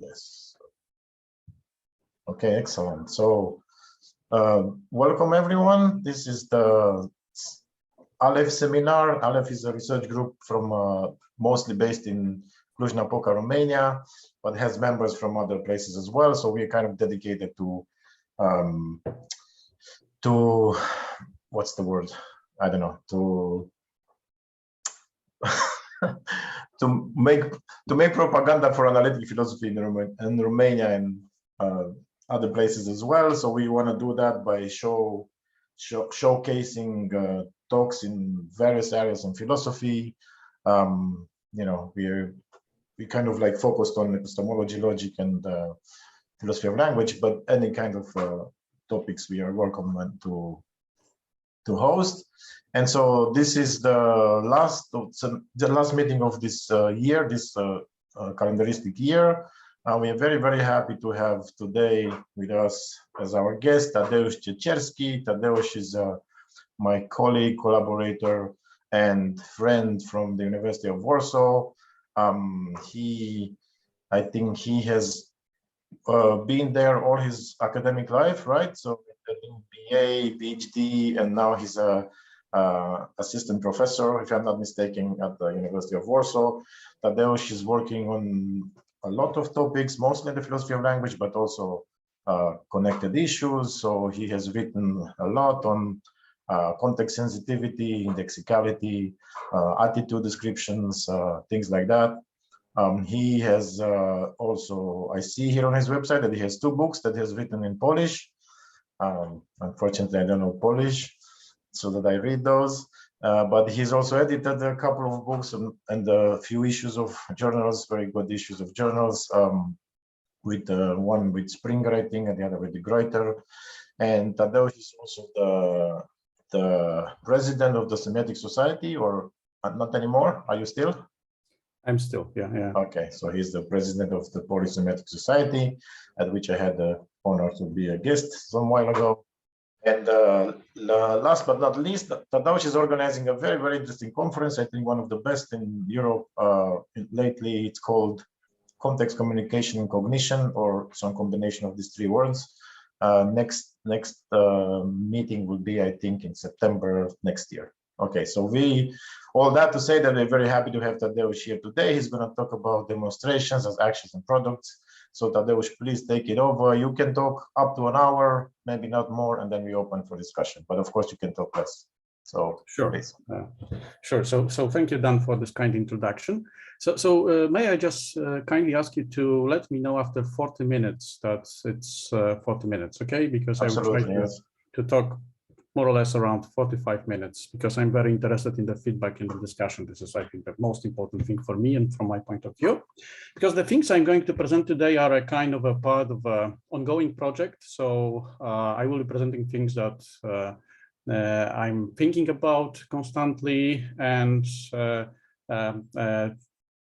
Yes. Okay, excellent. So welcome everyone. This is the Aleph seminar. Aleph is a research group from mostly based in Cluj-Napoca, Romania, but has members from other places as well. So we're kind of dedicated to what's the word? I don't know, to make propaganda for analytic philosophy in Romania and other places as well. So we want to do that by showcasing talks in various areas in philosophy. You know, we kind of like focused on epistemology, logic, and philosophy of language, but any kind of topics we are welcome to host. And so this is the last meeting of this year, this calendaristic year. We are very, very happy to have today with us as our guest Tadeusz CIecierski. Tadeusz is my colleague, collaborator, and friend from the University of Warsaw. I think he has been there all his academic life, right? So BA, PhD, and now he's a assistant professor, if I'm not mistaken, at the University of Warsaw. Tadeusz is working on a lot of topics, mostly in the philosophy of language, but also connected issues. So he has written a lot on context sensitivity, indexicality, attitude descriptions, things like that. He has also, I see here on his website that he has 2 books that he has written in Polish. Unfortunately, I don't know Polish, so that I read those. But he's also edited a couple of books and a few issues of journals, very good issues of journals, with one with Springer, I think, and the other with the Greuter. And Tadeusz is also the president of the Semantics Society, or not anymore? Are you still? I'm still, yeah. Okay, so he's the president of the Polish Semantic Society, at which I had the honor to be a guest some while ago. And last but not least, Tadeusz is organizing a very, very interesting conference. I think one of the best in Europe lately. It's called Context, Communication, and Cognition, or some combination of these 3 words. Next meeting will be, I think, in September next year. Okay, so all that to say that we're very happy to have Tadeusz here today. He's going to talk about demonstrations as actions and products. So Tadeusz, please take it over. You can talk up to an hour, maybe not more, and then we open for discussion. But of course, you can talk less. So sure, please. Sure. So thank you, Dan, for this kind introduction. So may I just kindly ask you to let me know after 40 minutes that it's 40 minutes, okay? Because absolutely, I will try to talk more or less around 45 minutes, because I'm very interested in the feedback in the discussion. This is, I think, the most important thing for me and from my point of view, because the things I'm going to present today are a kind of a part of an ongoing project. So I will be presenting things that I'm thinking about constantly, and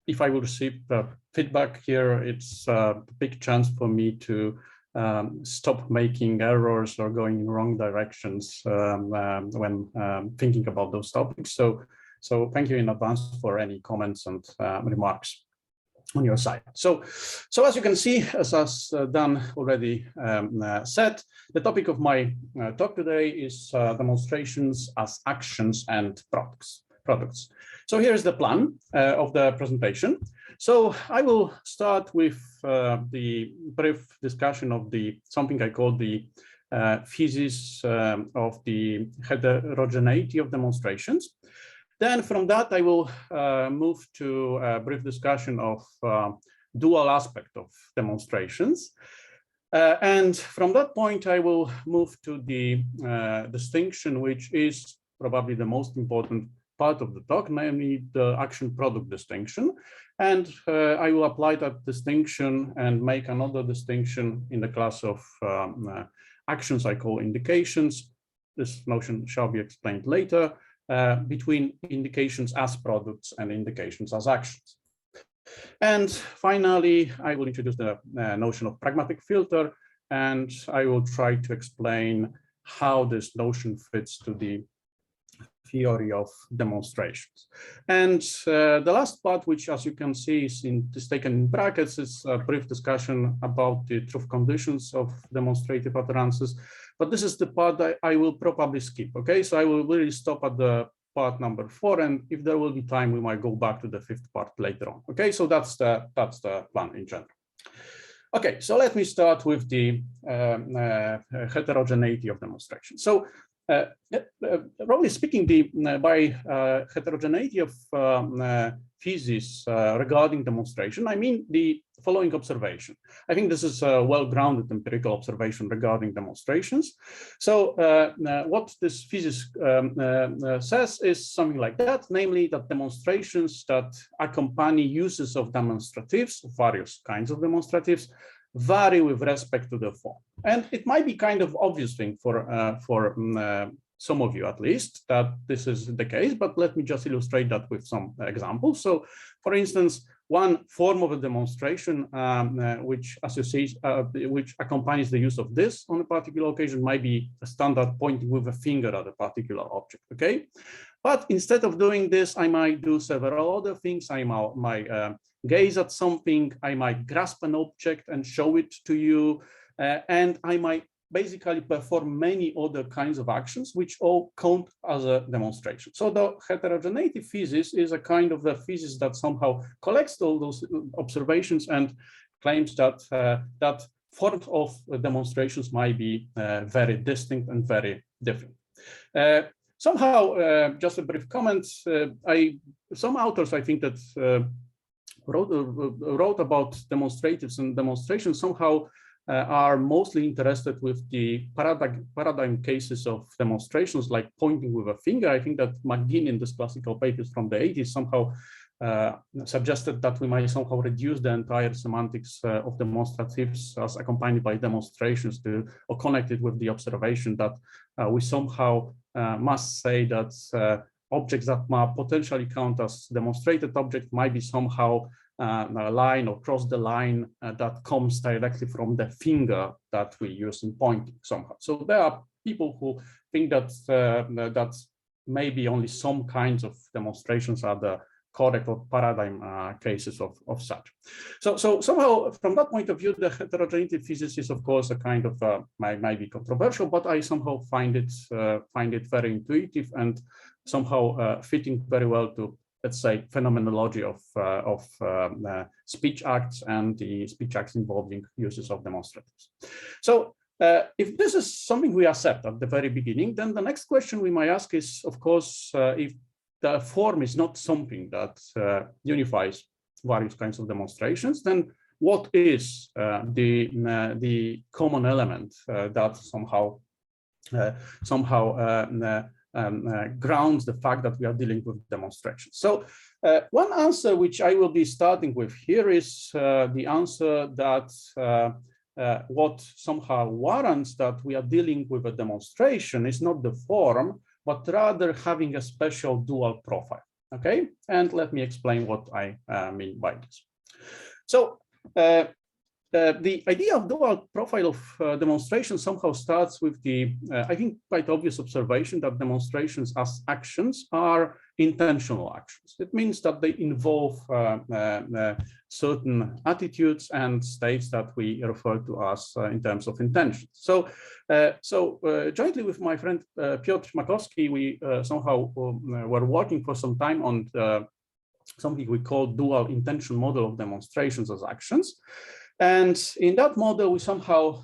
if I will receive feedback here, it's a big chance for me to stop making errors or going in wrong directions when thinking about those topics. So thank you in advance for any comments and remarks on your side. So as you can see, as Dan already said, the topic of my talk today is demonstrations as actions and products. So here's the plan of the presentation. So I will start with the brief discussion of something I call the thesis of the heterogeneity of demonstrations. Then from that, I will move to a brief discussion of dual aspect of demonstrations. And from that point, I will move to the distinction, which is probably the most important part of the talk, namely the action-product distinction. And I will apply that distinction and make another distinction in the class of actions I call indications. This notion shall be explained later, between indications as products and indications as actions. And finally, I will introduce the notion of pragmatic filter, and I will try to explain how this notion fits to the theory of demonstrations. And the last part, which as you can see is taken in brackets, is a brief discussion about the truth conditions of demonstrative utterances. But this is the part that I will probably skip, okay? So I will really stop at the part number 4, and if there will be time, we might go back to the 5th part later on, okay? So that's the plan in general. Okay, so let me start with the heterogeneity of demonstration. So roughly speaking, by heterogeneity of thesis regarding demonstration, I mean the following observation. I think this is a well-grounded empirical observation regarding demonstrations. So what this thesis says is something like that, namely that demonstrations that accompany uses of demonstratives, various kinds of demonstratives, vary with respect to the form. And it might be kind of obvious thing for some of you at least that this is the case, but let me just illustrate that with some examples. So for instance, one form of a demonstration which accompanies the use of this on a particular occasion might be a standard pointing with a finger at a particular object, okay? But instead of doing this, I might do several other things. I might gaze at something, I might grasp an object and show it to you, and I might basically perform many other kinds of actions which all count as a demonstration. So the heterogeneity thesis is a kind of a thesis that somehow collects all those observations and claims that that forms of demonstrations might be very distinct and very different. Somehow, just a brief comment, some authors, I think that wrote about demonstratives and demonstrations somehow are mostly interested with the paradigm cases of demonstrations like pointing with a finger. I think that McGinn in this classical papers from the 80s somehow suggested that we might somehow reduce the entire semantics of demonstratives as accompanied by demonstrations to or connected with the observation that we somehow must say that objects that might potentially count as demonstrated objects might be somehow a line or cross the line that comes directly from the finger that we use in pointing somehow. So there are people who think that that maybe only some kinds of demonstrations are the correct or paradigm cases of such. So somehow from that point of view, the heterogeneity thesis is of course a kind of might be controversial, but I somehow find it very intuitive and somehow fitting very well to, let's say, phenomenology of speech acts and the speech acts involving uses of demonstratives. So if this is something we accept at the very beginning, then the next question we might ask is, of course, if the form is not something that unifies various kinds of demonstrations, then what is the common element that somehow grounds the fact that we are dealing with demonstrations? So one answer which I will be starting with here is the answer that what somehow warrants that we are dealing with a demonstration is not the form, but rather having a special dual profile, okay? And let me explain what I mean by this. So the idea of dual profile of demonstration somehow starts with the, I think, quite obvious observation that demonstrations as actions are intentional actions. It means that they involve certain attitudes and states that we refer to as in terms of intention. So, jointly with my friend Piotr Makowski, we somehow were working for some time on something we call dual intention model of demonstrations as actions. And in that model, we somehow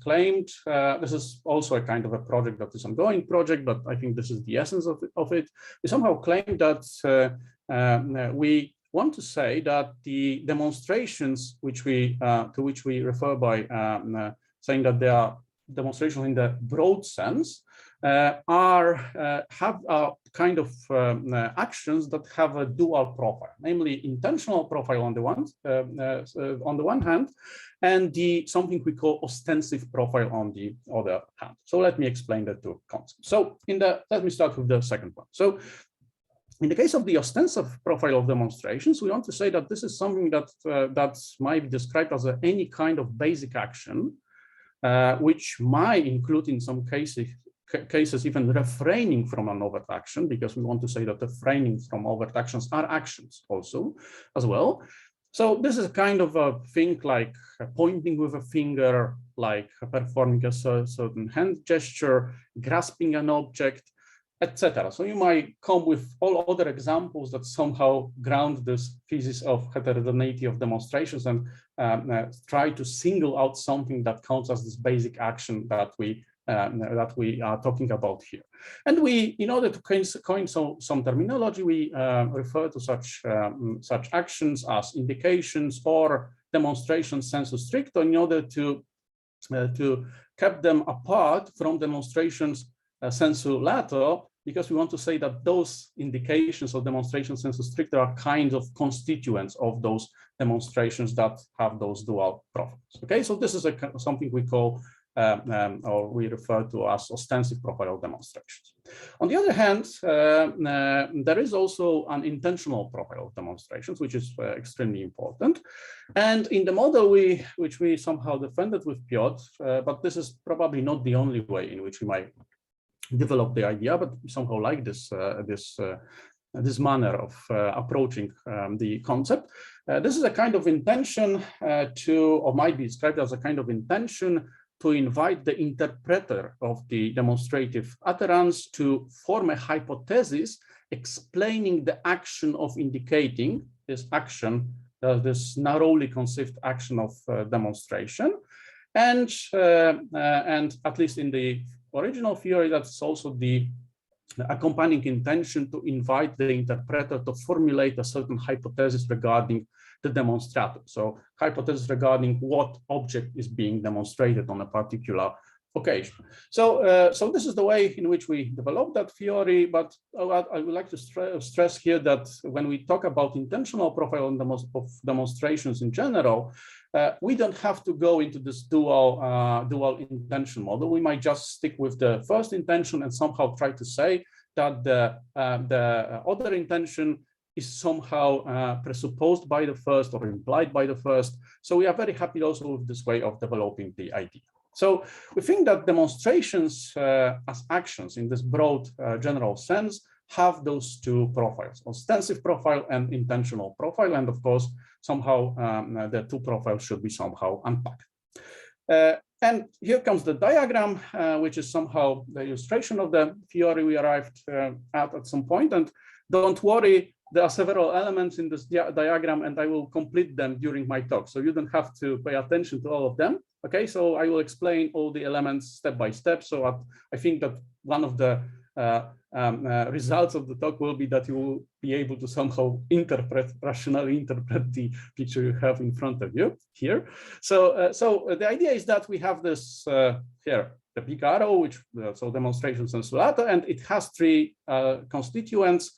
claimed, this is also a kind of a project that is an ongoing project, but I think this is the essence of it. We somehow claimed that we want to say that the demonstrations which we to which we refer by saying that they are demonstrations in the broad sense have a kind of actions that have a dual profile, namely intentional profile on the one hand, and something we call ostensive profile on the other hand. So let me explain the two concepts. So let me start with the second one. So in the case of the ostensive profile of demonstrations, we want to say that this is something that might be described as any kind of basic action, which might include in some cases cases even refraining from an overt action, because we want to say that refraining from overt actions are actions also as well. So this is a kind of a thing like pointing with a finger, like performing a certain hand gesture, grasping an object, etc. So you might come with all other examples that somehow ground this thesis of heterogeneity of demonstrations and try to single out something that counts as this basic action that we are talking about here. And we, in order to coin some terminology, we refer to such actions as indications or demonstrations sensu stricto in order to keep them apart from demonstrations sensu lato, because we want to say that those indications of demonstrations sensu stricto are kind of constituents of those demonstrations that have those dual profiles. Okay, so this is something we call or we refer to as ostensive profile demonstrations. On the other hand, there is also an intentional profile of demonstrations, which is extremely important. And in the model which we somehow defended with Piotr, but this is probably not the only way in which we might develop the idea, but somehow like this manner of approaching the concept. This is a kind of intention or might be described as a kind of intention to invite the interpreter of the demonstrative utterance to form a hypothesis explaining the action of indicating this action, this narrowly conceived action of demonstration. And at least in the original theory, that's also the accompanying intention to invite the interpreter to formulate a certain hypothesis regarding the demonstrator. So hypothesis regarding what object is being demonstrated on a particular occasion. So this is the way in which we develop that theory, but I would like to stress here that when we talk about intentional profile of demonstrations in general, we don't have to go into this dual intention model. We might just stick with the first intention and somehow try to say that the other intention is somehow presupposed by the first or implied by the first. So we are very happy also with this way of developing the idea. So we think that demonstrations as actions in this broad general sense have those two profiles, ostensive profile and intentional profile. And of course, somehow the two profiles should be somehow unpacked. And here comes the diagram, which is somehow the illustration of the theory we arrived at some point. And don't worry, there are several elements in this diagram, and I will complete them during my talk. So you don't have to pay attention to all of them. Okay, so I will explain all the elements step by step. So I think that one of the results of the talk will be that you will be able to somehow rationally interpret the picture you have in front of you here. So the idea is that we have this here, the big arrow, which so demonstration sensu lato, and it has three constituents.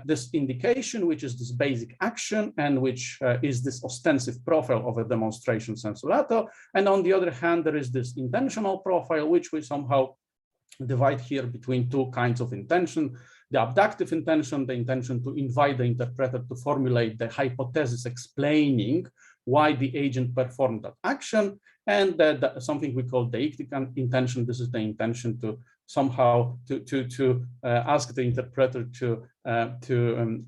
This indication, which is this basic action, and which is this ostensive profile of a demonstration sensu lato. And on the other hand, there is this intentional profile, which we somehow divide here between two kinds of intention: the abductive intention, the intention to invite the interpreter to formulate the hypothesis explaining why the agent performed that action, and something we call deictic intention. This is the intention to somehow ask the interpreter to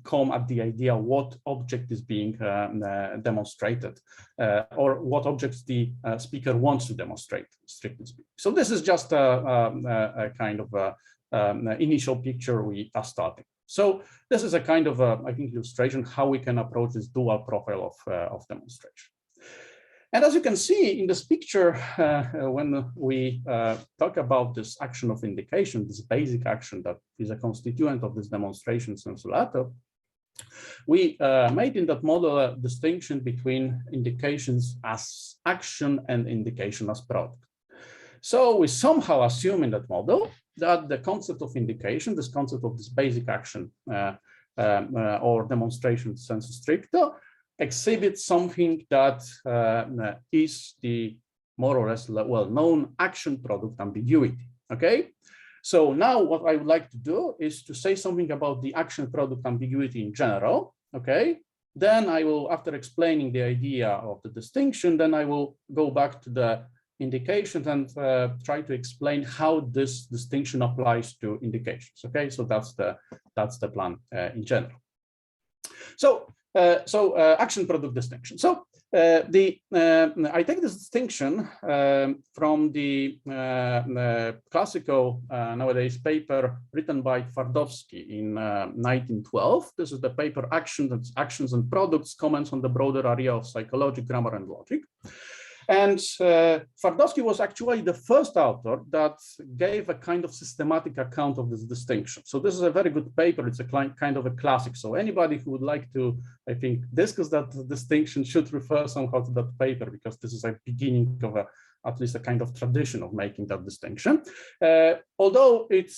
come at the idea what object is being demonstrated, or what objects the speaker wants to demonstrate, strictly speaking. So this is just a kind of initial picture we are starting. So this is a kind of, I think, illustration how we can approach this dual profile of demonstration. And as you can see in this picture, when we talk about this action of indication, this basic action that is a constituent of this demonstration sensu lato, we made in that model a distinction between indications as action and indication as product. So we somehow assume in that model that the concept of indication, this concept of this basic action or demonstration sensu stricto, exhibits something that is the more or less well-known action product ambiguity. Okay, so now what I would like to do is to say something about the action product ambiguity in general. Okay, then I will, after explaining the idea of the distinction, then I will go back to the indications and try to explain how this distinction applies to indications. Okay, so that's the plan in general. So action product distinction. So I take this distinction from the classical nowadays paper written by Twardowski in 1912. This is the paper Actions and Products, Comments on the Broader Area of Psychology, Grammar and Logic. And Twardowski was actually the first author that gave a kind of systematic account of this distinction. So this is a very good paper. It's a kind of a classic. So anybody who would like to, I think, discuss that distinction should refer somehow to that paper, because this is a beginning of at least a kind of tradition of making that distinction. Although it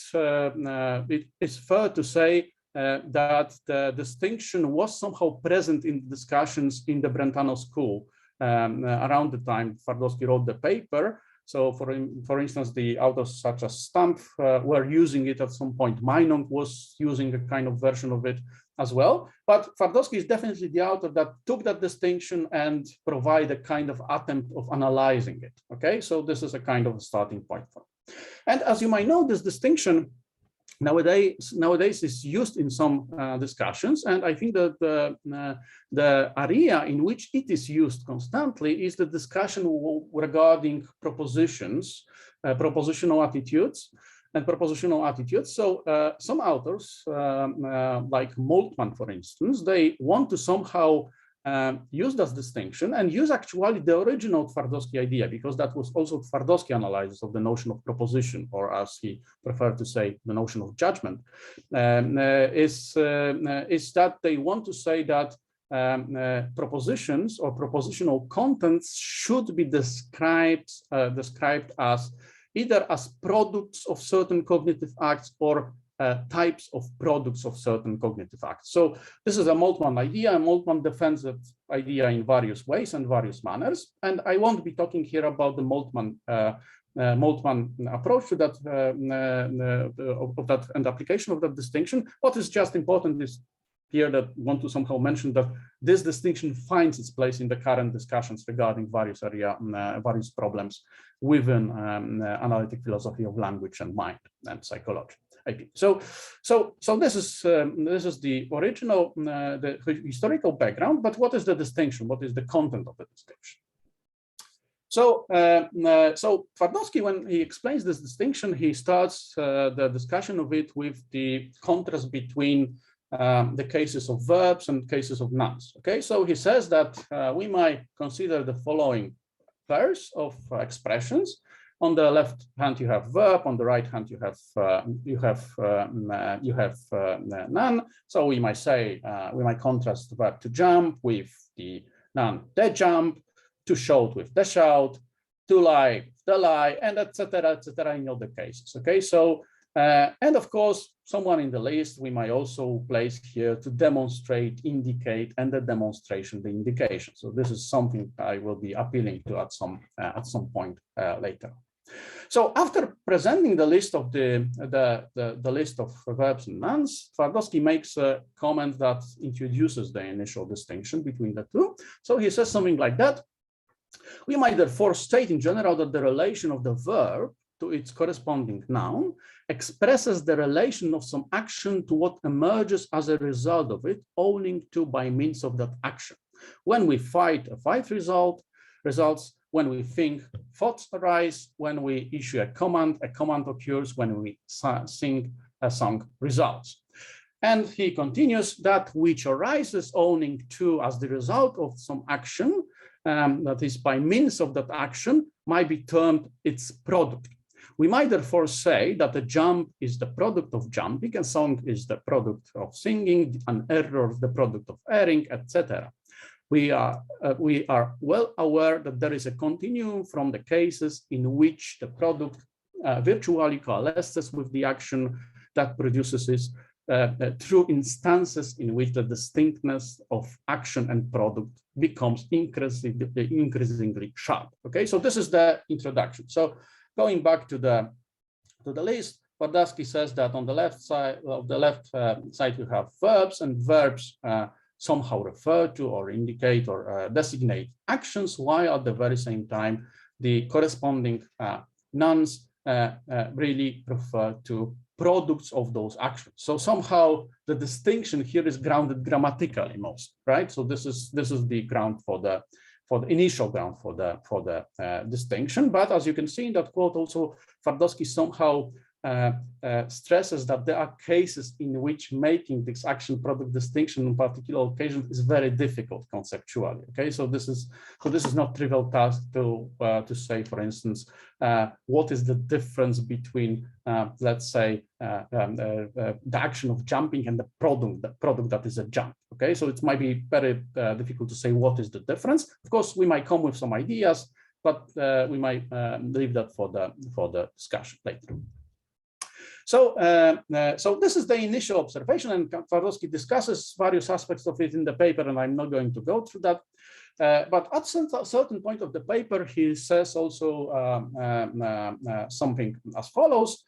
is fair to say that the distinction was somehow present in discussions in the Brentano school around the time Twardowski wrote the paper. So for instance, the authors such as Stamp were using it at some point. Meinong was using a kind of version of it as well. But Twardowski is definitely the author that took that distinction and provide a kind of attempt of analyzing it. Okay, so this is a kind of a starting point for it. And as you might know, this distinction nowadays is used in some discussions, and I think that the area in which it is used constantly is the discussion regarding propositions, propositional attitudes. So some authors, like Moltmann, for instance, they want to somehow use that distinction and use actually the original Twardowski idea, because that was also Twardowski analysis of the notion of proposition, or as he preferred to say, the notion of judgment, is that they want to say that propositions or propositional contents should be described as either as products of certain cognitive acts or types of products of certain cognitive acts. So this is a Moltmann idea, and Moltmann defends that idea in various ways and various manners. And I won't be talking here about the Moltmann approach to that, of that and application of that distinction. What is just important is here that I want to somehow mention that this distinction finds its place in the current discussions regarding various various problems within analytic philosophy of language and mind and psychology. So this is the original, the historical background. But what is the distinction? What is the content of the distinction? So Twardowski, when he explains this distinction, he starts the discussion of it with the contrast between the cases of verbs and cases of nouns. Okay, so he says that we might consider the following pairs of expressions. On the left hand, you have verb. On the right hand, you have noun. So we might say we might contrast the verb to jump with the noun the jump, to shout with the shout, to lie with the lie, and etc. in other cases. Okay, so and of course, someone in the list we might also place here to demonstrate, indicate, and the demonstration, the indication. So this is something I will be appealing to at some point later. So after presenting the list of the list of verbs and nouns, Twardowski makes a comment that introduces the initial distinction between the two. So he says something like that: we might therefore state in general that the relation of the verb to its corresponding noun expresses the relation of some action to what emerges as a result of it, owing to by means of that action. When we fight, a fight results. When we think, thoughts arise. When we issue a command occurs. When we sing, a song results. And he continues, that which arises owing to as the result of some action, that is by means of that action, might be termed its product. We might therefore say that a jump is the product of jumping, a song is the product of singing, an error the product of erring, etc. We are well aware that there is a continuum from the cases in which the product virtually coalesces with the action that produces it, through instances in which the distinctness of action and product becomes increasingly sharp. Okay, so this is the introduction. So going back to the list, Twardowski says that on the left side you have verbs, and verbs somehow refer to or indicate or designate actions, while at the very same time, the corresponding nouns really refer to products of those actions. So somehow the distinction here is grounded grammatically most, right? So this is the ground for the initial ground for the distinction. But as you can see in that quote, also Twardowski somehow stresses that there are cases in which making this action product distinction on particular occasions is very difficult conceptually. Okay, so this is not trivial task to say, for instance, what is the difference between let's say the action of jumping and the product that is a jump. Okay, so it might be very difficult to say what is the difference. Of course, we might come with some ideas, but we might leave that for the discussion later. So, so this is the initial observation, and Twardowski discusses various aspects of it in the paper, and I'm not going to go through that. But at a certain point of the paper, he says also something as follows.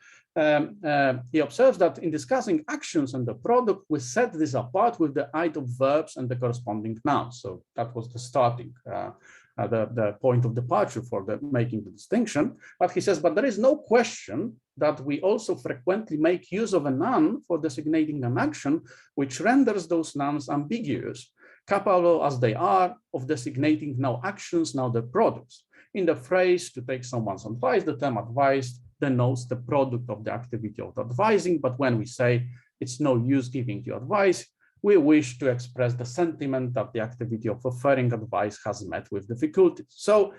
He observes that in discussing actions and the product, we set this apart with the item verbs and the corresponding nouns. So that was the starting the point of departure for making the distinction. But he says, but there is no question that we also frequently make use of a noun for designating an action, which renders those nouns ambiguous, capable as they are of designating now actions, now the products. In the phrase, to take someone's advice, the term advised denotes the product of the activity of advising. But when we say it's no use giving you advice, we wish to express the sentiment that the activity of offering advice has met with difficulties. So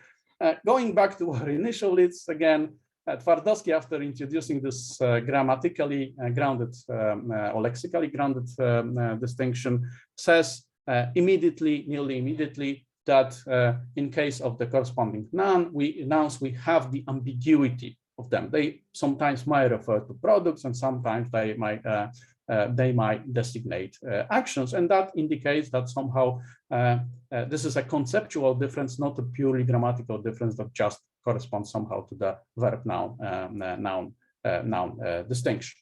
going back to our initial leads again, Twardowski, after introducing this grammatically grounded or lexically grounded distinction, says nearly immediately, that in case of the corresponding nouns, we have the ambiguity of them. They sometimes might refer to products, and sometimes they might designate actions, and that indicates that somehow this is a conceptual difference, not a purely grammatical difference that just corresponds somehow to the verb noun distinction.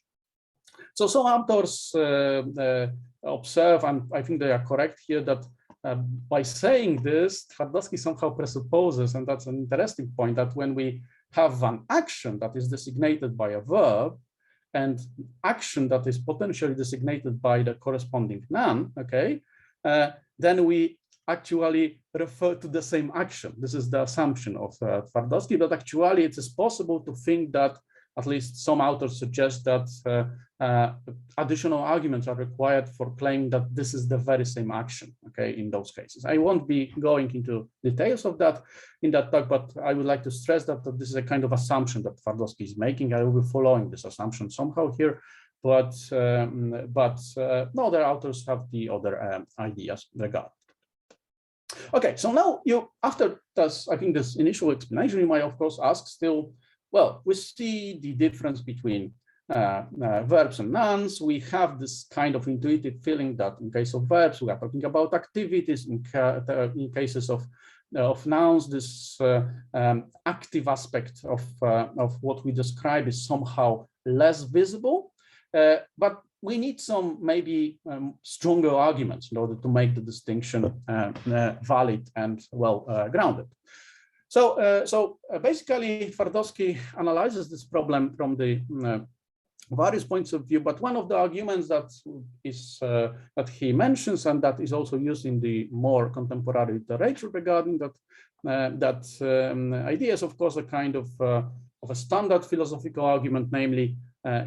So some authors observe, and I think they are correct here, that by saying this, Twardowski somehow presupposes, and that's an interesting point, that when we have an action that is designated by a verb and action that is potentially designated by the corresponding noun, okay, then we actually refer to the same action. This is the assumption of Twardowski, but actually it is possible to think that, at least some authors suggest, that additional arguments are required for claiming that this is the very same action, okay, in those cases. I won't be going into details of that in that talk, but I would like to stress that this is a kind of assumption that Twardowski is making. I will be following this assumption somehow here, but other authors have the other ideas regarding. Okay, so now after this, I think this initial explanation, you might of course ask still, well, we see the difference between verbs and nouns. We have this kind of intuitive feeling that in case of verbs, we are talking about activities. In cases of nouns, this active aspect of what we describe is somehow less visible. But we need some maybe stronger arguments in order to make the distinction valid and well grounded. So basically, Twardowski analyzes this problem from the various points of view, but one of the arguments that he mentions, and that is also used in the more contemporary literature regarding that idea, is of course a kind of a standard philosophical argument, namely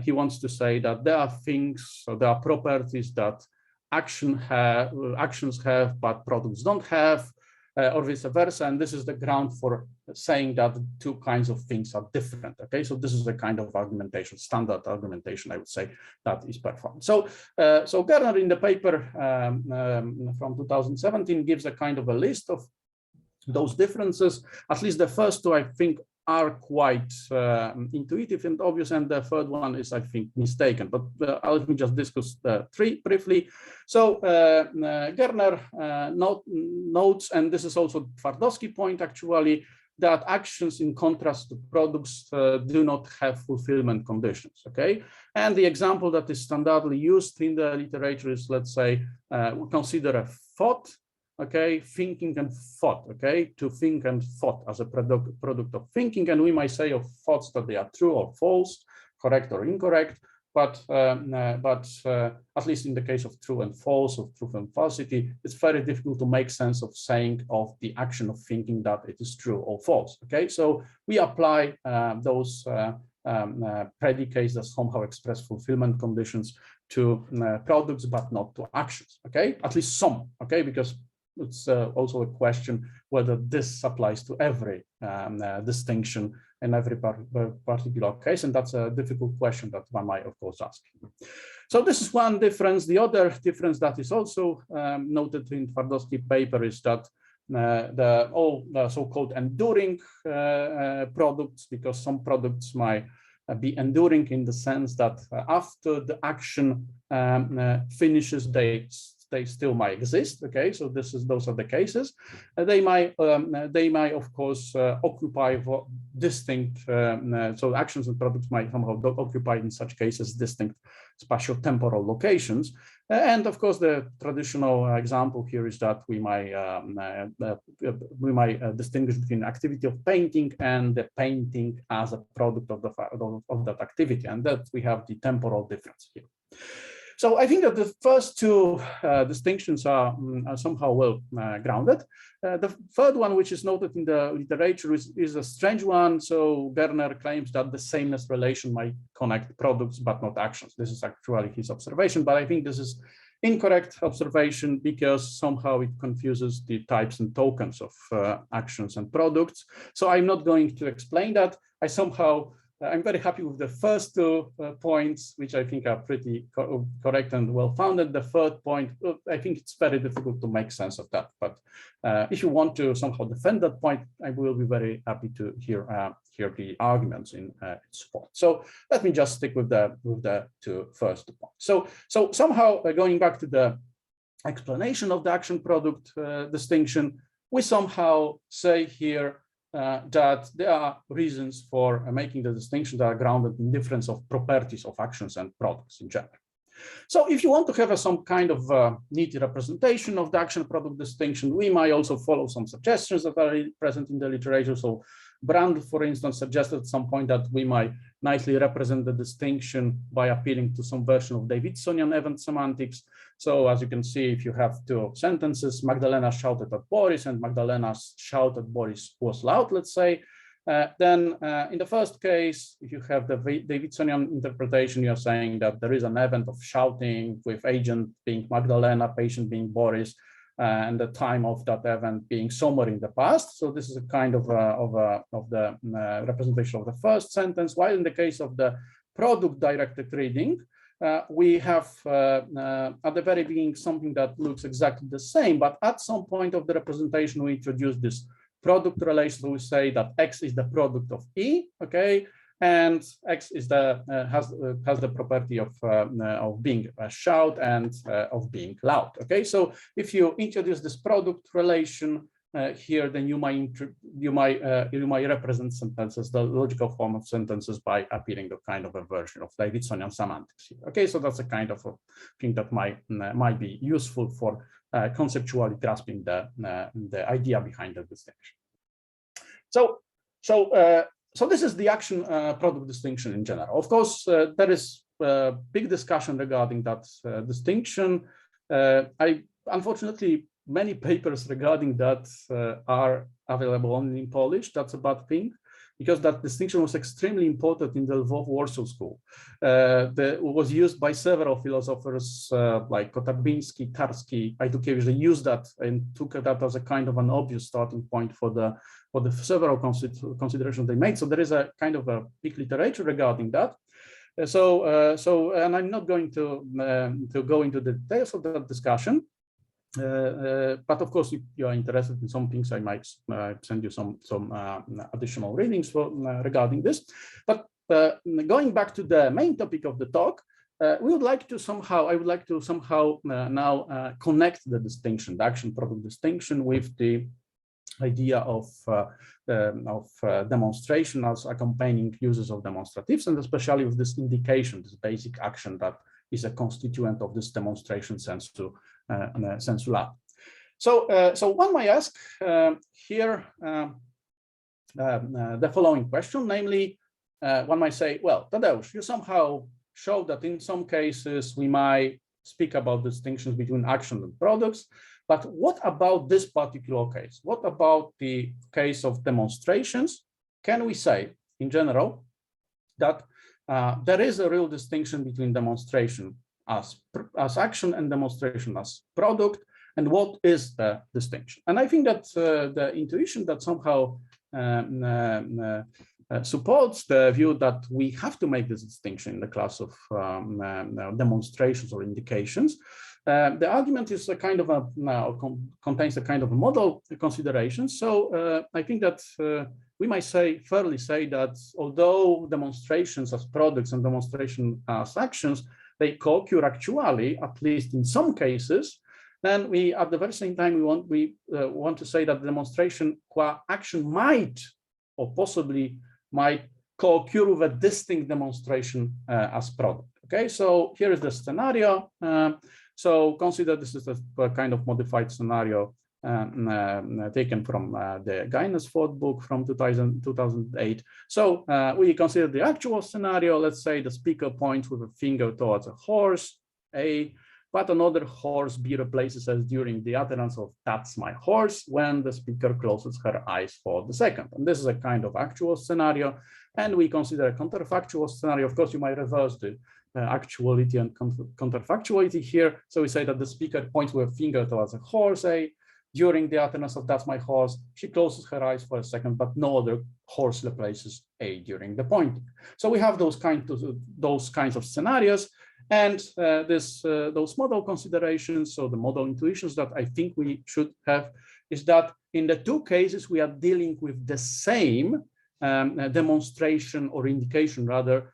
he wants to say that there are things, or there are properties that actions have, but products don't have, or vice versa, and this is the ground for saying that the two kinds of things are different. Okay, so this is the kind of argumentation, standard argumentation, I would say, that is performed. So, so Gerner in the paper from 2017 gives a kind of a list of those differences. At least the first two, I think, are quite intuitive and obvious, and the third one is, I think, mistaken. But let me just discuss the three briefly. So Gerner notes, and this is also Twardowski point actually, that actions, in contrast to products, do not have fulfillment conditions, okay? And the example that is standardly used in the literature is, let's say, we consider a thought, okay, thinking and thought, okay, to think and thought as a product of thinking, and we might say of thoughts that they are true or false, correct or incorrect, but at least in the case of true and false, of truth and falsity, it's very difficult to make sense of saying of the action of thinking that it is true or false, okay? So we apply those predicates that somehow express fulfillment conditions to products, but not to actions, okay? At least some, okay? Because it's also a question whether this applies to every distinction in every particular case, and that's a difficult question that one might, of course, ask. So this is one difference. The other difference that is also noted in Twardowski's paper is that all the so-called enduring products, because some products might be enduring in the sense that after the action finishes, they still might exist. Okay, so those are the cases. They might of course occupy distinct. So actions and products might somehow occupy in such cases distinct spatial temporal locations. And of course, the traditional example here is that we might distinguish between activity of painting and the painting as a product of that activity, and that we have the temporal difference here. So I think that the first two distinctions are somehow well grounded. The third one, which is noted in the literature, is a strange one. So Gerner claims that the sameness relation might connect products but not actions. This is actually his observation, but I think this is incorrect observation because somehow it confuses the types and tokens of actions and products. So I'm not going to explain that. I'm very happy with the first two points, which I think are pretty correct and well-founded. The third point, I think it's very difficult to make sense of that. But if you want to somehow defend that point, I will be very happy to hear the arguments in its support. So let me just stick with the two first points. So somehow going back to the explanation of the action product distinction, we somehow say here that there are reasons for making the distinction that are grounded in difference of properties of actions and products in general. So if you want to have some kind of neat representation of the action product distinction, we might also follow some suggestions that are present in the literature. So Brand, for instance, suggested at some point that we might nicely represent the distinction by appealing to some version of Davidsonian event semantics. So as you can see, if you have two sentences, Magdalena shouted at Boris and Magdalena's shout at Boris was loud, let's say, then in the first case, if you have the Davidsonian interpretation, you're saying that there is an event of shouting with agent being Magdalena, patient being Boris, and the time of that event being somewhere in the past. So this is a kind of the representation of the first sentence, while in the case of the product-directed reading, we have at the very beginning something that looks exactly the same, but at some point of the representation, we introduce this product relation. So we say that X is the product of E, okay, and X is has the property of being a shout and of being loud. Okay, so if you introduce this product relation here, then you might represent sentences, the logical form of sentences, by appearing to kind of a version of Davidsonian semantics here. Okay, so that's a kind of a thing that might be useful for conceptually grasping the idea behind the distinction. So this is the action product distinction in general. Of course, there is a big discussion regarding that distinction. Unfortunately, many papers regarding that are available only in Polish. That's a bad thing, because that distinction was extremely important in the Lvov Warsaw School. It was used by several philosophers like Kotarbiński, Tarski, Ajdukiewicz. They used that and took that as a kind of an obvious starting point for the several considerations they made. So there is a kind of a big literature regarding that. And I'm not going to go into the details of that discussion. But of course, if you are interested in some things, I might send you some additional readings regarding this. But going back to the main topic of the talk, I would like to somehow now connect the distinction, the action product distinction, with the idea of demonstration as accompanying uses of demonstratives, and especially with this indication, this basic action that is a constituent of this demonstration sensu lato. So one might ask here the following question, namely, one might say, well, Tadeusz, you somehow show that in some cases we might speak about distinctions between action and products, but what about this particular case? What about the case of demonstrations? Can we say, in general, that there is a real distinction between demonstration as action and demonstration as product, and what is the distinction? And I think that the intuition that somehow supports the view that we have to make this distinction in the class of demonstrations or indications. The argument is a kind of contains a kind of a model consideration. So I think that we might fairly say that although demonstrations as products and demonstration as actions, they co-occur actually, at least in some cases, then we, at the very same time, we want to say that the demonstration qua action might or possibly might co-occur with a distinct demonstration as product. Okay, so here is the scenario. So consider this is a kind of modified scenario taken from the Guinness-Ford book from 2008. So we consider the actual scenario. Let's say the speaker points with a finger towards a horse, A, but another horse B replaces us during the utterance of "that's my horse" when the speaker closes her eyes for the second. And this is a kind of actual scenario. And we consider a counterfactual scenario. Of course, you might reverse the actuality and counterfactuality here. So we say that the speaker points with a finger towards a horse A. During the utterance of "that's my horse," she closes her eyes for a second, but no other horse replaces A during the pointing. So we have those kinds of scenarios. And those model considerations, so the model intuitions that I think we should have, is that in the two cases, we are dealing with the same demonstration or indication, rather,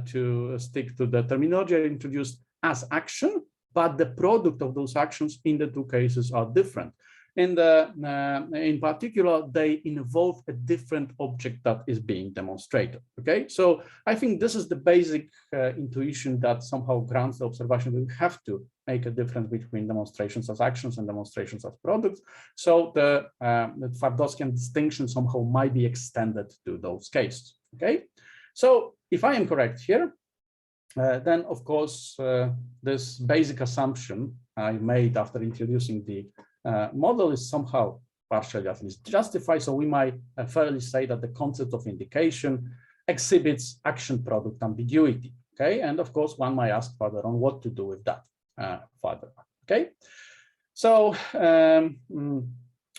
to stick to the terminology I introduced, as action, but the product of those actions in the two cases are different. In particular, they involve a different object that is being demonstrated. Okay, so I think this is the basic intuition that somehow grants the observation that we have to make a difference between demonstrations as actions and demonstrations as products. So the Twardowskian distinction somehow might be extended to those cases. Okay, so if I am correct here, then of course this basic assumption I made after introducing the model is somehow partially at least justified. So we might fairly say that the concept of indication exhibits action product ambiguity. Okay, and of course one might ask further on what to do with that further. Okay, so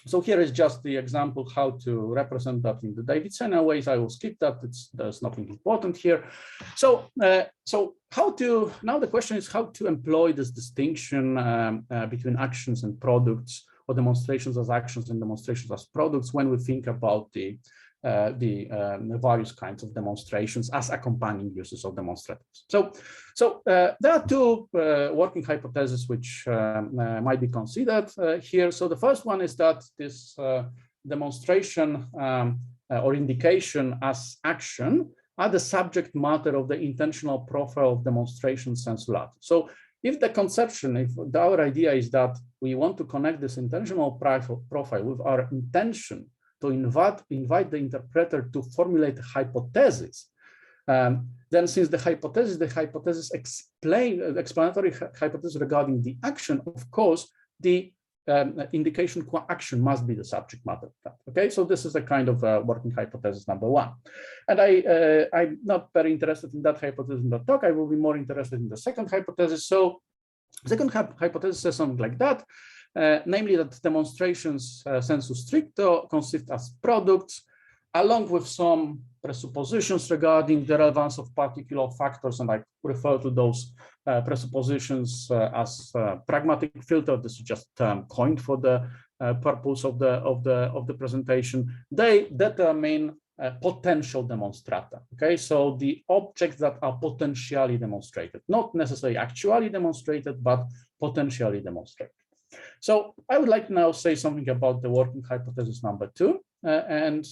so here is just the example how to represent that in the Davidsonian ways. I will skip that. There's nothing important here. So how to, now the question is how to employ this distinction between actions and products, or demonstrations as actions and demonstrations as products, when we think about the various kinds of demonstrations as accompanying uses of demonstratives. So there are two working hypotheses which might be considered here. So the first one is that this demonstration or indication as action are the subject matter of the intentional profile of demonstration sensu lato. So if the conception, if our idea is that we want to connect this intentional profile with our intention to invite the interpreter to formulate a hypothesis, then since the hypothesis explanatory hypothesis regarding the action, of course, the indication qua action must be the subject matter. Okay, so this is a kind of working hypothesis number one. And I'm not very interested in that hypothesis in the talk. I will be more interested in the second hypothesis. So second hypothesis says something like that. Namely that demonstrations sensu stricto consist as products, along with some presuppositions regarding the relevance of particular factors, and I refer to those presuppositions as pragmatic filter. This is just a term coined for the purpose of the presentation. They determine potential demonstrata. Okay, so the objects that are potentially demonstrated, not necessarily actually demonstrated, but potentially demonstrated. So I would like to now say something about the working hypothesis number 2 and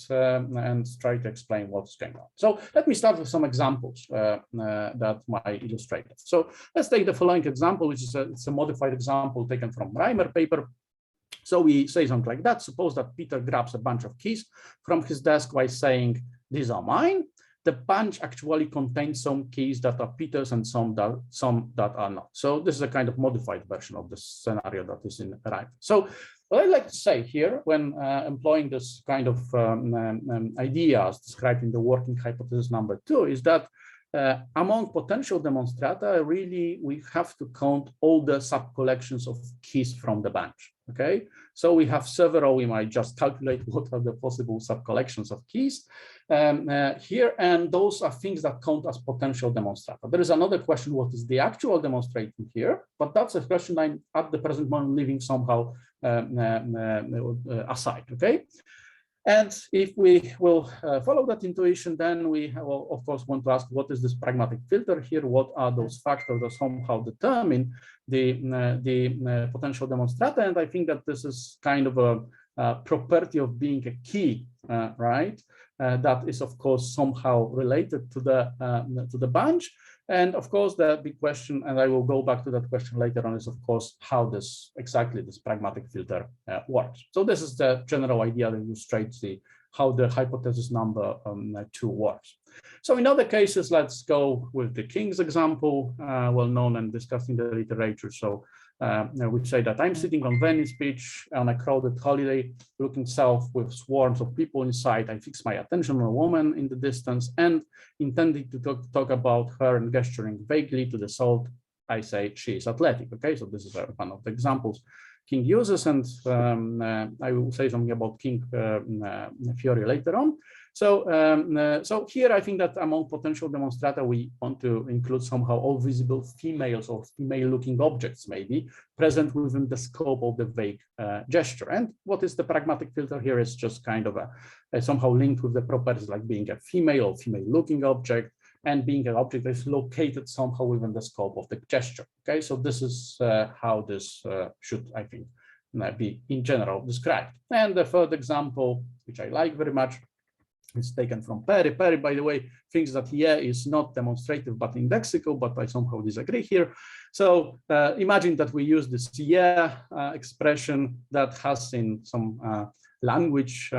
try to explain what's going on. So let me start with some examples that might illustrate it. So let's take the following example, which is it's a modified example taken from Reimer paper. So we say something like that. Suppose that Peter grabs a bunch of keys from his desk by saying, these are mine. The bunch actually contains some keys that are Peter's and some that are not. So this is a kind of modified version of the scenario that is in Reimer. So what I'd like to say here when employing this kind of ideas described in the working hypothesis number 2 is that among potential demonstrata, really, we have to count all the sub-collections of keys from the bunch, okay? So we have several, we might just calculate what are the possible sub-collections of keys here, and those are things that count as potential demonstrata. There is another question, what is the actual demonstrating here? But that's a question I'm at the present moment leaving somehow aside, okay? And if we will follow that intuition, then we will, of course, want to ask, what is this pragmatic filter here? What are those factors that somehow determine the potential demonstrata? And I think that this is kind of a property of being a key, right? That is, of course, somehow related to the bunch. And of course, the big question, and I will go back to that question later on, is of course how this pragmatic filter works. So this is the general idea that illustrates how the hypothesis number 2 works. So in other cases, let's go with the King's example, well known and discussed in the literature. So we say that I'm sitting on Venice Beach on a crowded holiday, looking south with swarms of people inside. I fix my attention on a woman in the distance and intending to talk about her and gesturing vaguely to the south, I say she is athletic. Okay, so this is one of the examples King uses, and I will say something about King Fiore later on. So, so here I think that among potential demonstrata, we want to include somehow all visible females or female-looking objects maybe present within the scope of the vague gesture. And what is the pragmatic filter here is just kind of somehow linked with the properties like being a female or female-looking object and being an object that is located somehow within the scope of the gesture. Okay, so this is how this should, I think, be in general described. And the third example, which I like very much, is taken from Perry. Perry, by the way, thinks that yeah is not demonstrative but indexical, but I somehow disagree here. So imagine that we use this yeah expression that has in some language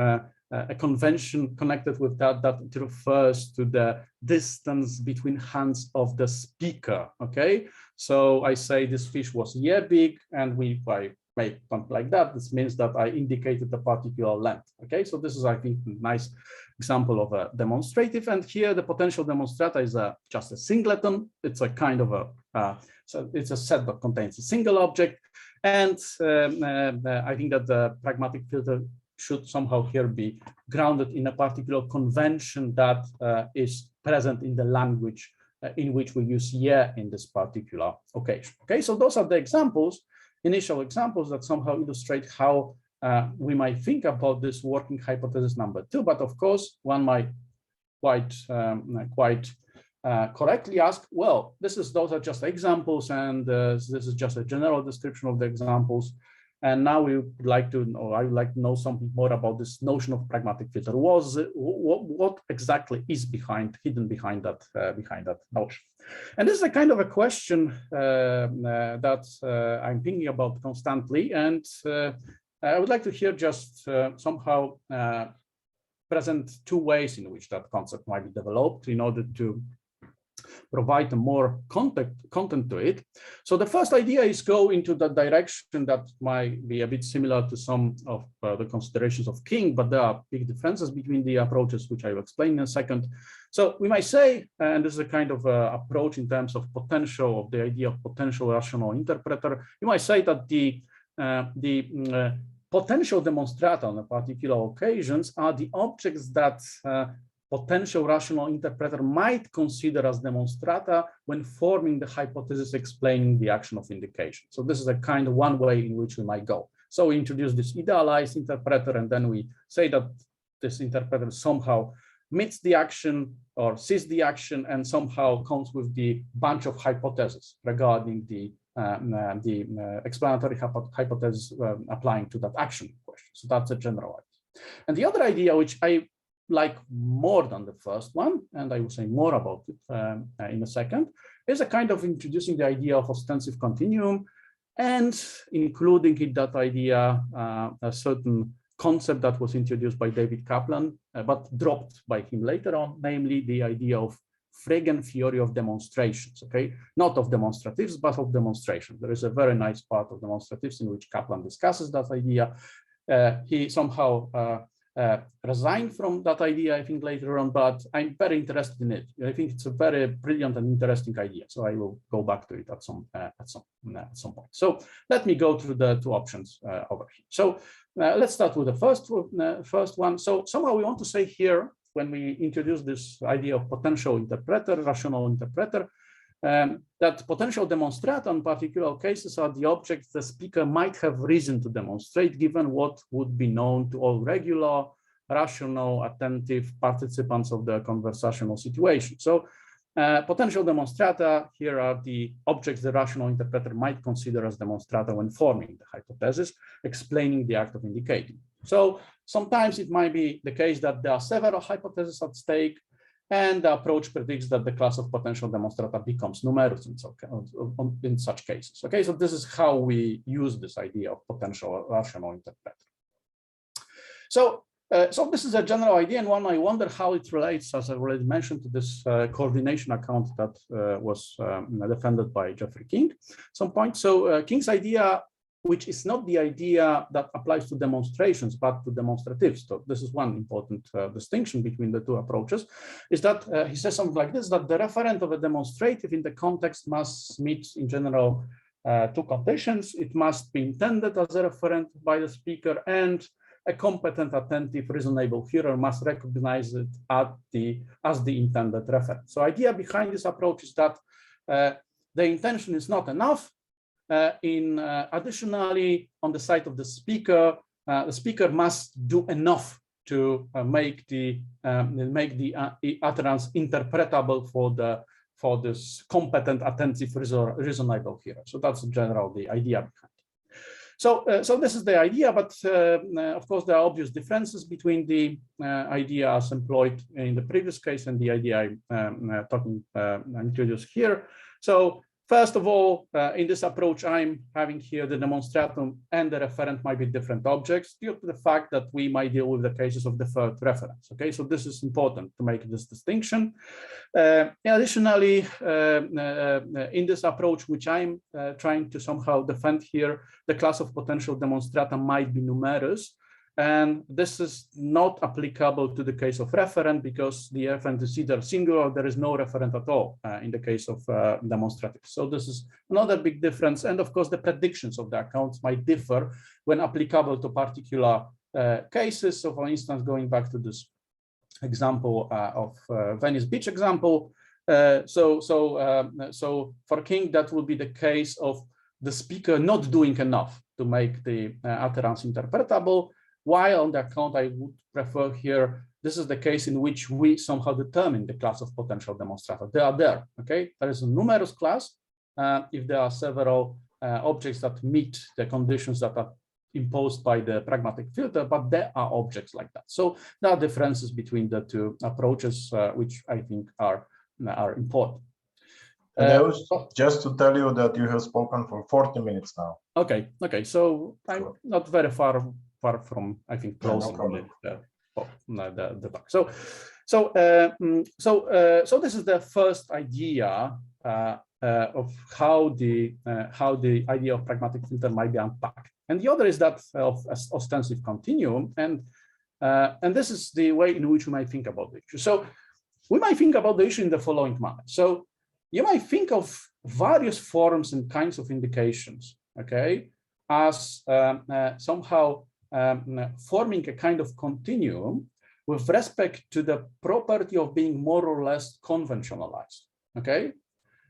a convention connected with that it refers to the distance between hands of the speaker. Okay, so I say this fish was yeah big, and if I make something like that, this means that I indicated a particular length. Okay, so this is, I think, a nice example of a demonstrative. And here the potential demonstrata is just a singleton. It's a kind of so it's a set that contains a single object. And I think that the pragmatic filter should somehow here be grounded in a particular convention that is present in the language in which we use yeah in this particular occasion. Okay, so those are the examples, initial examples that somehow illustrate how we might think about this working hypothesis number 2. But of course, one might quite correctly ask, well, those are just examples, and this is just a general description of the examples. And now we would like to, or I would like to know something more about this notion of pragmatic filter. What exactly is hidden behind that notion? And this is a kind of a question that I'm thinking about constantly, and I would like to here just somehow present 2 ways in which that concept might be developed in order to provide more content to it. So the first idea is go into the direction that might be a bit similar to some of the considerations of King, but there are big differences between the approaches, which I will explain in a second. So we might say, and this is a kind of approach in terms of potential, of the idea of potential rational interpreter, you might say that the potential demonstrata on a particular occasions are the objects that potential rational interpreter might consider as demonstrata when forming the hypothesis explaining the action of indication. So this is a kind of one way in which we might go. So we introduce this idealized interpreter, and then we say that this interpreter somehow meets the action or sees the action and somehow comes with the bunch of hypotheses regarding the explanatory hypothesis applying to that action question. So that's a general idea. And the other idea, which I like more than the first one, and I will say more about it in a second, is a kind of introducing the idea of ostensive continuum and including in that idea a certain concept that was introduced by David Kaplan, but dropped by him later on, namely the idea of Frege theory of demonstrations, okay? Not of demonstratives, but of demonstration. There is a very nice part of demonstratives in which Kaplan discusses that idea. He somehow resigned from that idea, I think, later on, but I'm very interested in it. I think it's a very brilliant and interesting idea. So I will go back to it at some point. So let me go through the two options over here. So let's start with the first one. So somehow we want to say here, when we introduce this idea of potential interpreter, rational interpreter, that potential demonstrata in particular cases are the objects the speaker might have reason to demonstrate given what would be known to all regular, rational, attentive participants of the conversational situation. So potential demonstrata here are the objects the rational interpreter might consider as demonstrata when forming the hypothesis, explaining the act of indicating. So sometimes it might be the case that there are several hypotheses at stake, and the approach predicts that the class of potential demonstrata becomes numerous in such cases. Okay, so this is how we use this idea of potential rational interpreter. So, so this is a general idea, and one might wonder how it relates, as I already mentioned, to this coordination account that was defended by Jeffrey King at some point. So King's idea, which is not the idea that applies to demonstrations, but to demonstratives. So this is one important distinction between the two approaches, is that he says something like this, that the referent of a demonstrative in the context must meet, in general, two conditions. It must be intended as a referent by the speaker, and a competent, attentive, reasonable hearer must recognize it as the intended referent. So idea behind this approach is that the intention is not enough. Additionally, on the side of the speaker must do enough to make the utterance interpretable for this competent, attentive, reasonable hearer. So that's in general the idea behind it. So this is the idea, but of course there are obvious differences between the idea as employed in the previous case and the idea I'm introduced here. So first of all, in this approach, I'm having here the demonstratum and the referent might be different objects due to the fact that we might deal with the cases of deferred reference. Okay, so this is important to make this distinction. Additionally, in this approach, which I'm trying to somehow defend here, the class of potential demonstrata might be numerous. And this is not applicable to the case of referent because the referent is either singular or there is no referent at all in the case of demonstrative. So this is another big difference. And of course, the predictions of the accounts might differ when applicable to particular cases. So for instance, going back to this example of Venice Beach example. So for King, that would be the case of the speaker not doing enough to make the utterance interpretable. While on the account, I would prefer here, this is the case in which we somehow determine the class of potential demonstrata. They are there, okay? There is a numerous class if there are several objects that meet the conditions that are imposed by the pragmatic filter, but there are objects like that. So there are differences between the two approaches, which I think are important. Just to tell you that you have spoken for 40 minutes now. Okay, so I'm not very far from, I think, closing the talk. So this is the first idea of how the idea of pragmatic filter might be unpacked, and the other is that of ostensive continuum, and this is the way in which we might think about the issue. So we might think about the issue in the following manner. So you might think of various forms and kinds of indications, okay, as somehow forming a kind of continuum with respect to the property of being more or less conventionalized, okay?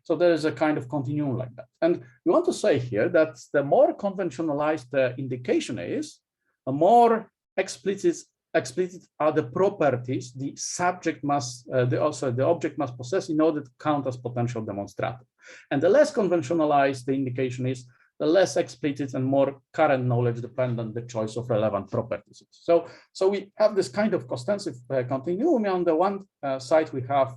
So there is a kind of continuum like that. And we want to say here that the more conventionalized the indication is, the more explicit explicit are the properties the subject must, the object must possess in order to count as potential demonstrator. And the less conventionalized the indication is, the less explicit and more current knowledge dependent the choice of relevant properties. So we have this kind of ostensive continuum. On the one side, we have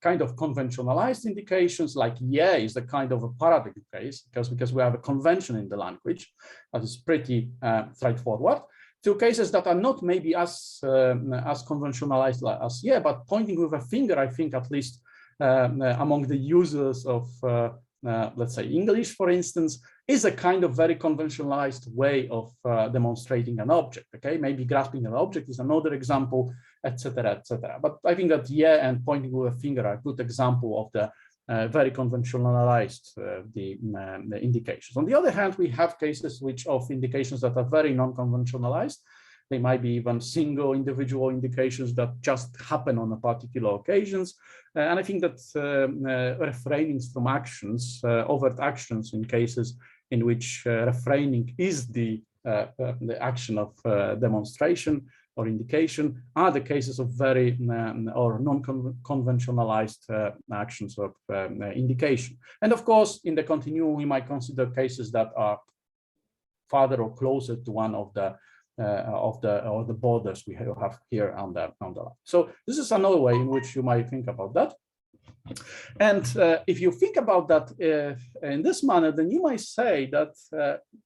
kind of conventionalized indications, like yeah is the kind of a paradigm case, because we have a convention in the language that is pretty straightforward. Two cases that are not maybe as conventionalized as yeah, but pointing with a finger, I think at least among the users of let's say English, for instance, is a kind of very conventionalized way of demonstrating an object. Okay, maybe grasping an object is another example, etc., etc. But I think that yeah and pointing with a finger are a good example of the very conventionalized the indications. On the other hand, we have cases of indications that are very non-conventionalized. They might be even single individual indications that just happen on a particular occasions. And I think that refraining from actions, overt actions in cases in which refraining is the action of demonstration or indication are the cases of very or non-conventionalized actions of indication. And of course, in the continuum, we might consider cases that are farther or closer to one of the borders we have here on the line. So this is another way in which you might think about that. And if you think about that in this manner, then you might say that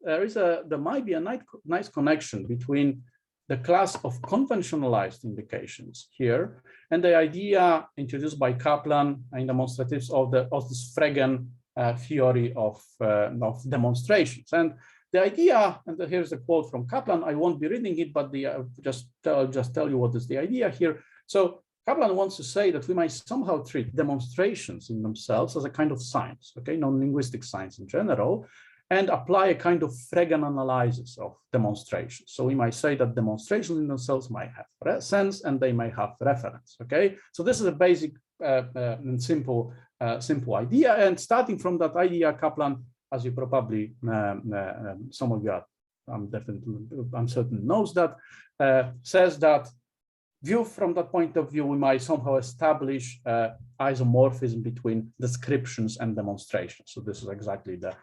there might be a nice connection between the class of conventionalized indications here and the idea introduced by Kaplan in demonstratives of this Fregen theory of demonstrations. And the idea, and here's a quote from Kaplan, I won't be reading it, but just tell you what is the idea here. So Kaplan wants to say that we might somehow treat demonstrations in themselves as a kind of science, okay, non-linguistic science in general, and apply a kind of Fregen analysis of demonstrations. So we might say that demonstrations in themselves might have sense and they may have reference, okay? So this is a basic and simple idea. And starting from that idea, Kaplan, as you probably, some of you are, I'm certain knows that, says that viewed from that point of view, we might somehow establish isomorphism between descriptions and demonstrations. So this is exactly the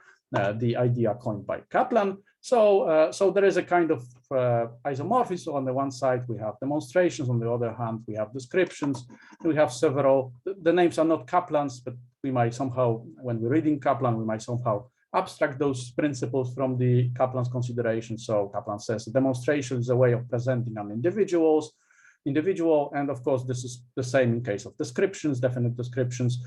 idea coined by Kaplan. So there is a kind of isomorphism. So on the one side, we have demonstrations. On the other hand, we have descriptions. We have several, the names are not Kaplan's, but we might somehow, when we're reading Kaplan, we might somehow abstract those principles from the Kaplan's consideration. So Kaplan says a demonstration is a way of presenting an individual, and of course, this is the same in case of descriptions, definite descriptions.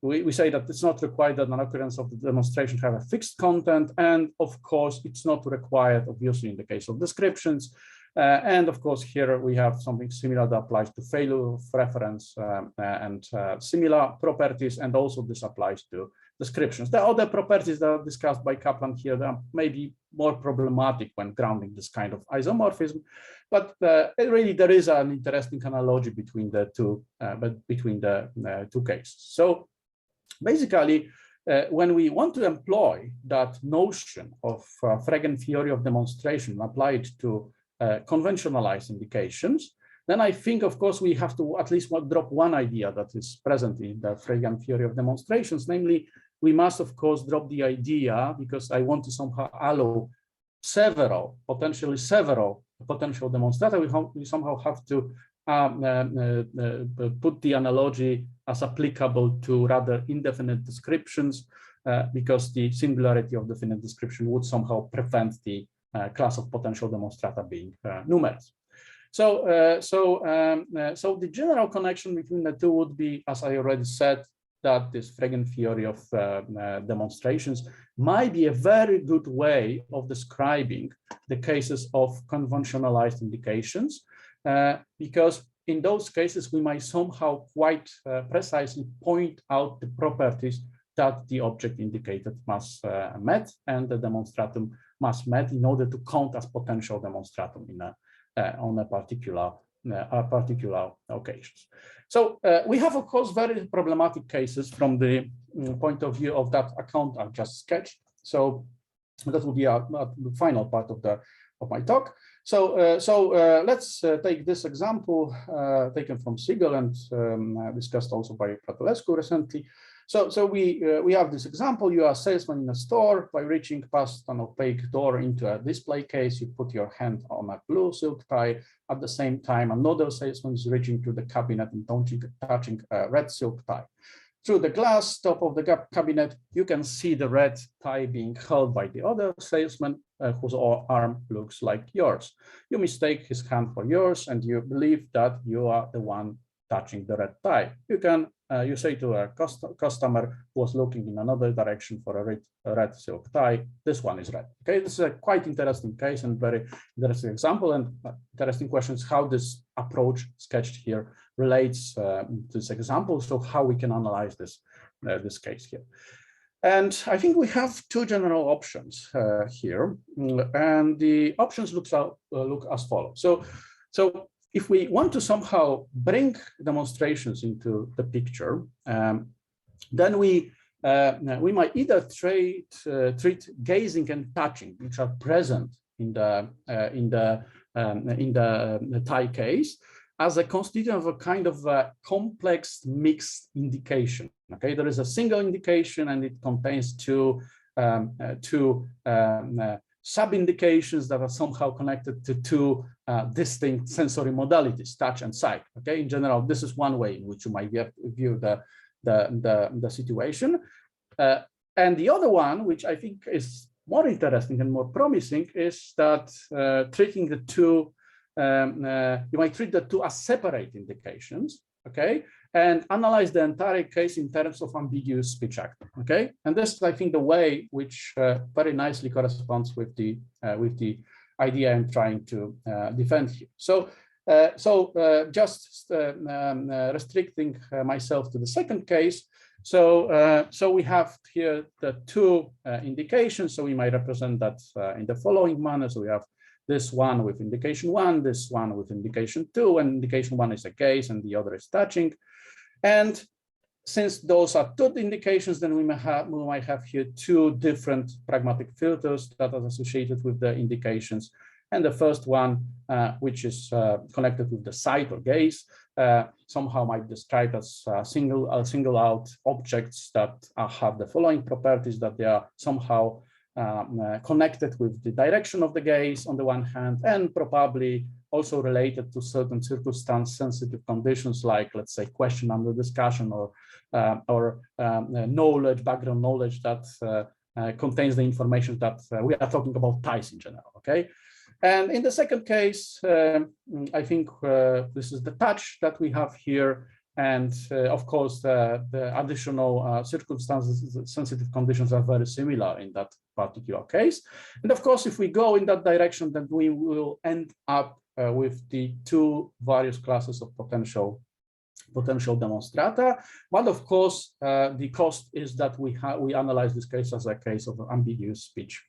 We say that it's not required that an occurrence of the demonstration have a fixed content, and of course, it's not required, obviously, in the case of descriptions. And of course, here we have something similar that applies to failure of reference and similar properties, and also this applies to descriptions. The other properties that are discussed by Kaplan here that may be more problematic when grounding this kind of isomorphism, but really there is an interesting analogy between the two, two cases. So basically, when we want to employ that notion of Fregen theory of demonstration applied to conventionalized indications, then I think, of course, we have to at least drop one idea that is present in the Fregen theory of demonstrations, namely, we must, of course, drop the idea, because I want to somehow allow potentially several potential demonstrators, we somehow have to put the analogy as applicable to rather indefinite descriptions, because the singularity of definite description would somehow prevent the class of potential demonstrata being numerous. So the general connection between the two would be, as I already said, that this Fregen theory of demonstrations might be a very good way of describing the cases of conventionalized indications, because in those cases, we might somehow quite precisely point out the properties that the object indicated must met and the demonstratum must met in order to count as potential demonstratum in on a particular occasions. So we have, of course, very problematic cases from the point of view of that account I've just sketched. So that will be the final part of my talk. Let's take this example taken from Siegel and discussed also by Tadeusz recently. So we have this example. You are a salesman in a store. By reaching past an opaque door into a display case, you put your hand on a blue silk tie. At the same time, another salesman is reaching to the cabinet and touching a red silk tie. Through the glass top of the cabinet, you can see the red tie being held by the other salesman whose arm looks like yours. You mistake his hand for yours and you believe that you are the one touching the red tie. You say to a customer who was looking in another direction for a red silk tie, this one is red. Okay, this is a quite interesting case and very interesting example, and interesting questions how this approach sketched here relates to this example. So how we can analyze this this case here. And I think we have two general options here, and the options look as follows. So if we want to somehow bring demonstrations into the picture, then we might either treat gazing and touching, which are present in the tie case, as a constituent of a kind of a complex mixed indication. Okay, there is a single indication and it contains two sub-indications that are somehow connected to two distinct sensory modalities, touch and sight. Okay, in general, this is one way in which you might view the situation. And the other one, which I think is more interesting and more promising, is that treating the two, you might treat the two as separate indications, okay, and analyze the entire case in terms of ambiguous speech acting, okay? And this is, I think, the way which very nicely corresponds with the idea I'm trying to defend here. So just restricting myself to the second case. So we have here the two indications. So we might represent that in the following manner. So we have this one with indication 1, this one with indication 2, and indication 1 is a gaze and the other is touching. And since those are two indications, then we might have here two different pragmatic filters that are associated with the indications. And the first one, which is connected with the sight or gaze, somehow might be described as single out objects that have the following properties, that they are somehow connected with the direction of the gaze on the one hand, and probably also related to certain circumstance-sensitive conditions, like, let's say, question under discussion or knowledge, background knowledge that contains the information that we are talking about ties in general, okay? And in the second case, I think this is the touch that we have here. And of course, the additional circumstances, sensitive conditions are very similar in that particular case. And of course, if we go in that direction, then we will end up with the two various classes of potential demonstrata. But of course, the cost is that we analyze this case as a case of ambiguous speech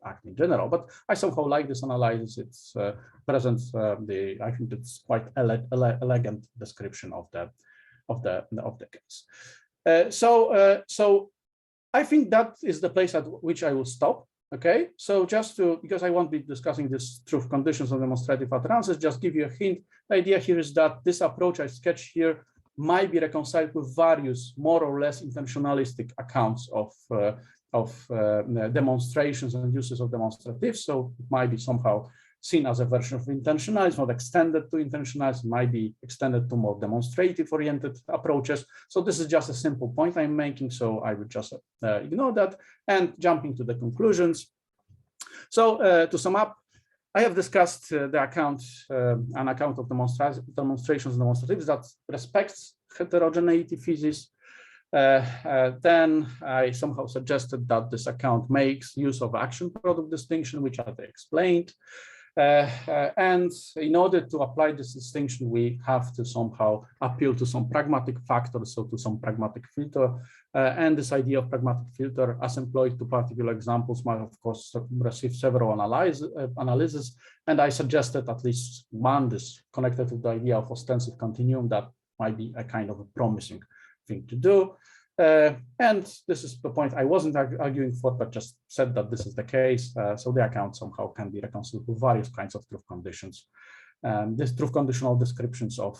act in general. But I somehow like this analysis. It's presents I think it's quite elegant description of the case. So I think that is the place at which I will stop. Okay, so just because I won't be discussing this truth conditions on demonstrative utterances, just give you a hint. The idea here is that this approach I sketched here might be reconciled with various more or less intentionalistic accounts of demonstrations and uses of demonstratives. So it might be somehow seen as a version of intentionalism, not extended to intentionalism, might be extended to more demonstrative oriented approaches. So this is just a simple point I'm making, so I would just ignore that and jump into the conclusions. So to sum up, I have discussed an account of demonstrations and demonstratives that respects heterogeneity thesis. Then I somehow suggested that this account makes use of action product distinction, which I explained. And in order to apply this distinction, we have to somehow appeal to some pragmatic factors, so to some pragmatic filter. And this idea of pragmatic filter, as employed to particular examples, might of course receive several analyses. And I suggested at least one, this connected to the idea of ostensive continuum, that might be a kind of a promising thing to do. And this is the point I wasn't arguing for, but just said that this is the case. So the account somehow can be reconciled with various kinds of truth conditions. This truth conditional descriptions of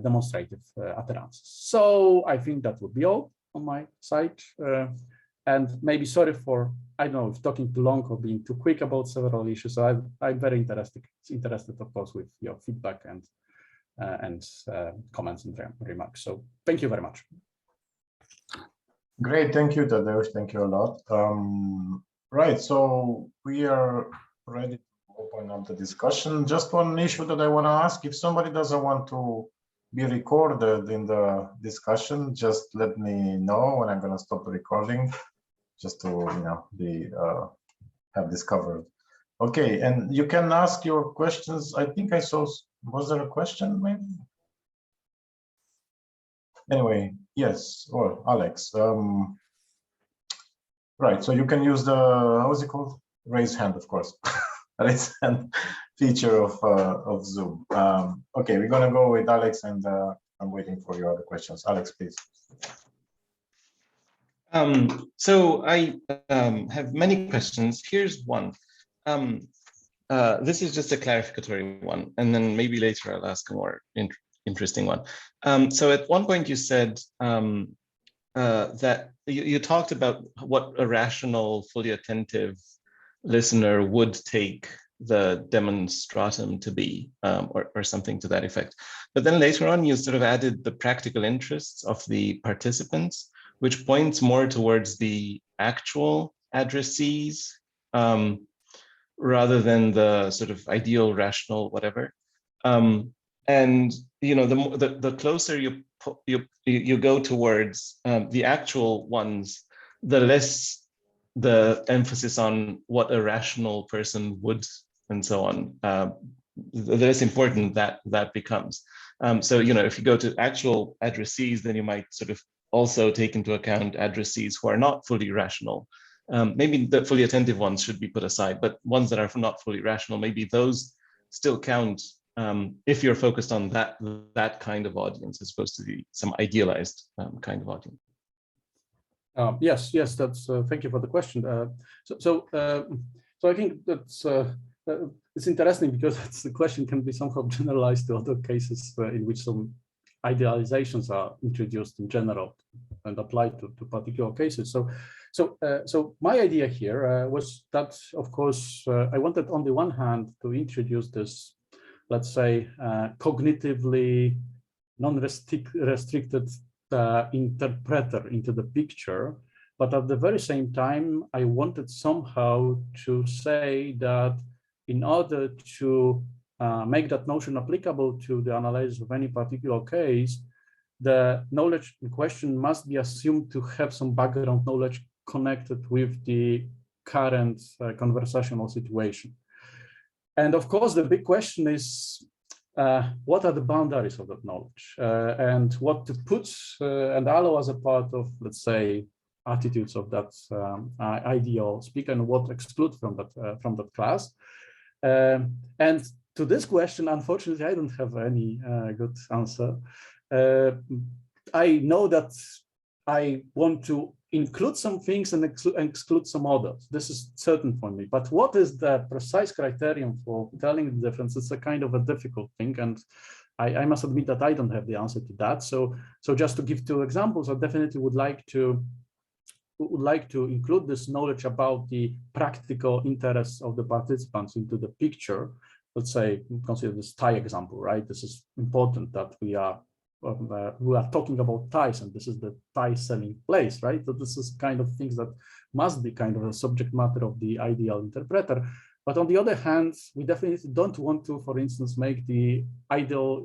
demonstrative utterances. So I think that would be all on my side. And maybe sorry for, I don't know, if talking too long or being too quick about several issues. So I'm very interested, of course, with your feedback and comments and remarks. So thank you very much. Great, thank you, Tadeusz. Thank you a lot. Right, so we are ready to open up the discussion. Just one issue that I want to ask: if somebody doesn't want to be recorded in the discussion, just let me know when I'm going to stop the recording, just to be have this covered. Okay, and you can ask your questions. I think I saw. Was there a question, maybe? Anyway, yes, or Alex. Right, so you can use the, how is it called? Raise hand, of course. Raise hand feature of Zoom. Okay, we're gonna go with Alex, and I'm waiting for your other questions. Alex, please. So I have many questions. Here's one. This is just a clarificatory one, and then maybe later I'll ask a more interesting one. So at one point you said that you talked about what a rational, fully attentive listener would take the demonstratum to be, or something to that effect. But then later on, you sort of added the practical interests of the participants, which points more towards the actual addressees rather than the sort of ideal, rational, whatever. And the closer you go towards the actual ones, the less the emphasis on what a rational person would, and so on, the less important that becomes. So if you go to actual addressees, then you might sort of also take into account addressees who are not fully rational. Maybe the fully attentive ones should be put aside, but ones that are not fully rational, maybe those still count if you're focused on that kind of audience as opposed to some idealized kind of audience. Yes, that's. Thank you for the question. So I think that's it's interesting because the question can be somehow generalized to other cases in which some idealizations are introduced in general and applied to particular cases. So my idea here was that, of course, I wanted on the one hand to introduce this, let's say, cognitively non-restricted interpreter into the picture, but at the very same time, I wanted somehow to say that in order to make that notion applicable to the analysis of any particular case, the knowledge in question must be assumed to have some background knowledge connected with the current conversational situation. And of course, the big question is, what are the boundaries of that knowledge, and what to put and allow as a part of, let's say, attitudes of that ideal speaker, and what exclude from that class. And to this question, unfortunately, I don't have any good answer. I know that I want to include some things and exclude some others. This is certain for me. But what is the precise criterion for telling the difference? It's a kind of a difficult thing, and I must admit that I don't have the answer to that. So just to give two examples, I definitely would like to include this knowledge about the practical interests of the participants into the picture. Let's say, consider this tie example, right? This is important that we are talking about ties, and this is the tie selling place, right? So this is kind of things that must be kind of a subject matter of the ideal interpreter. But on the other hand, we definitely don't want to, for instance, make the ideal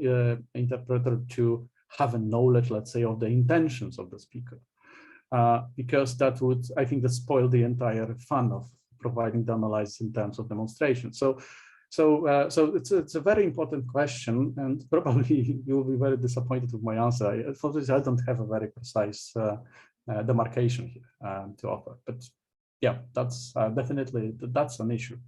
interpreter to have a knowledge, let's say, of the intentions of the speaker, because that would, I think, that spoil the entire fun of providing the analysis in terms of demonstration. So it's a very important question, and probably you will be very disappointed with my answer. Unfortunately, I don't have a very precise demarcation here to offer. But yeah, that's definitely an issue.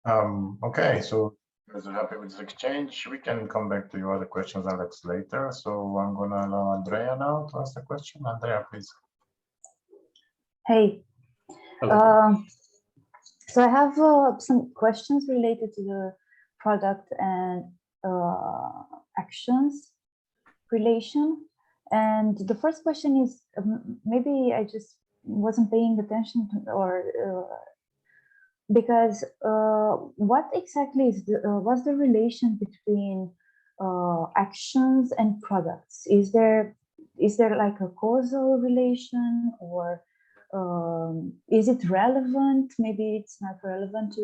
Okay, so guys are happy with this exchange. We can come back to your other questions, Alex, later. So I'm gonna allow Andrea now to ask the question. Andrea, please. Hey. Hello. So I have some questions related to the product and actions relation. And the first question is, maybe I just wasn't paying attention to, or because what exactly is what's the relation between actions and products? Is there like a causal relation, or is it relevant? Maybe it's not relevant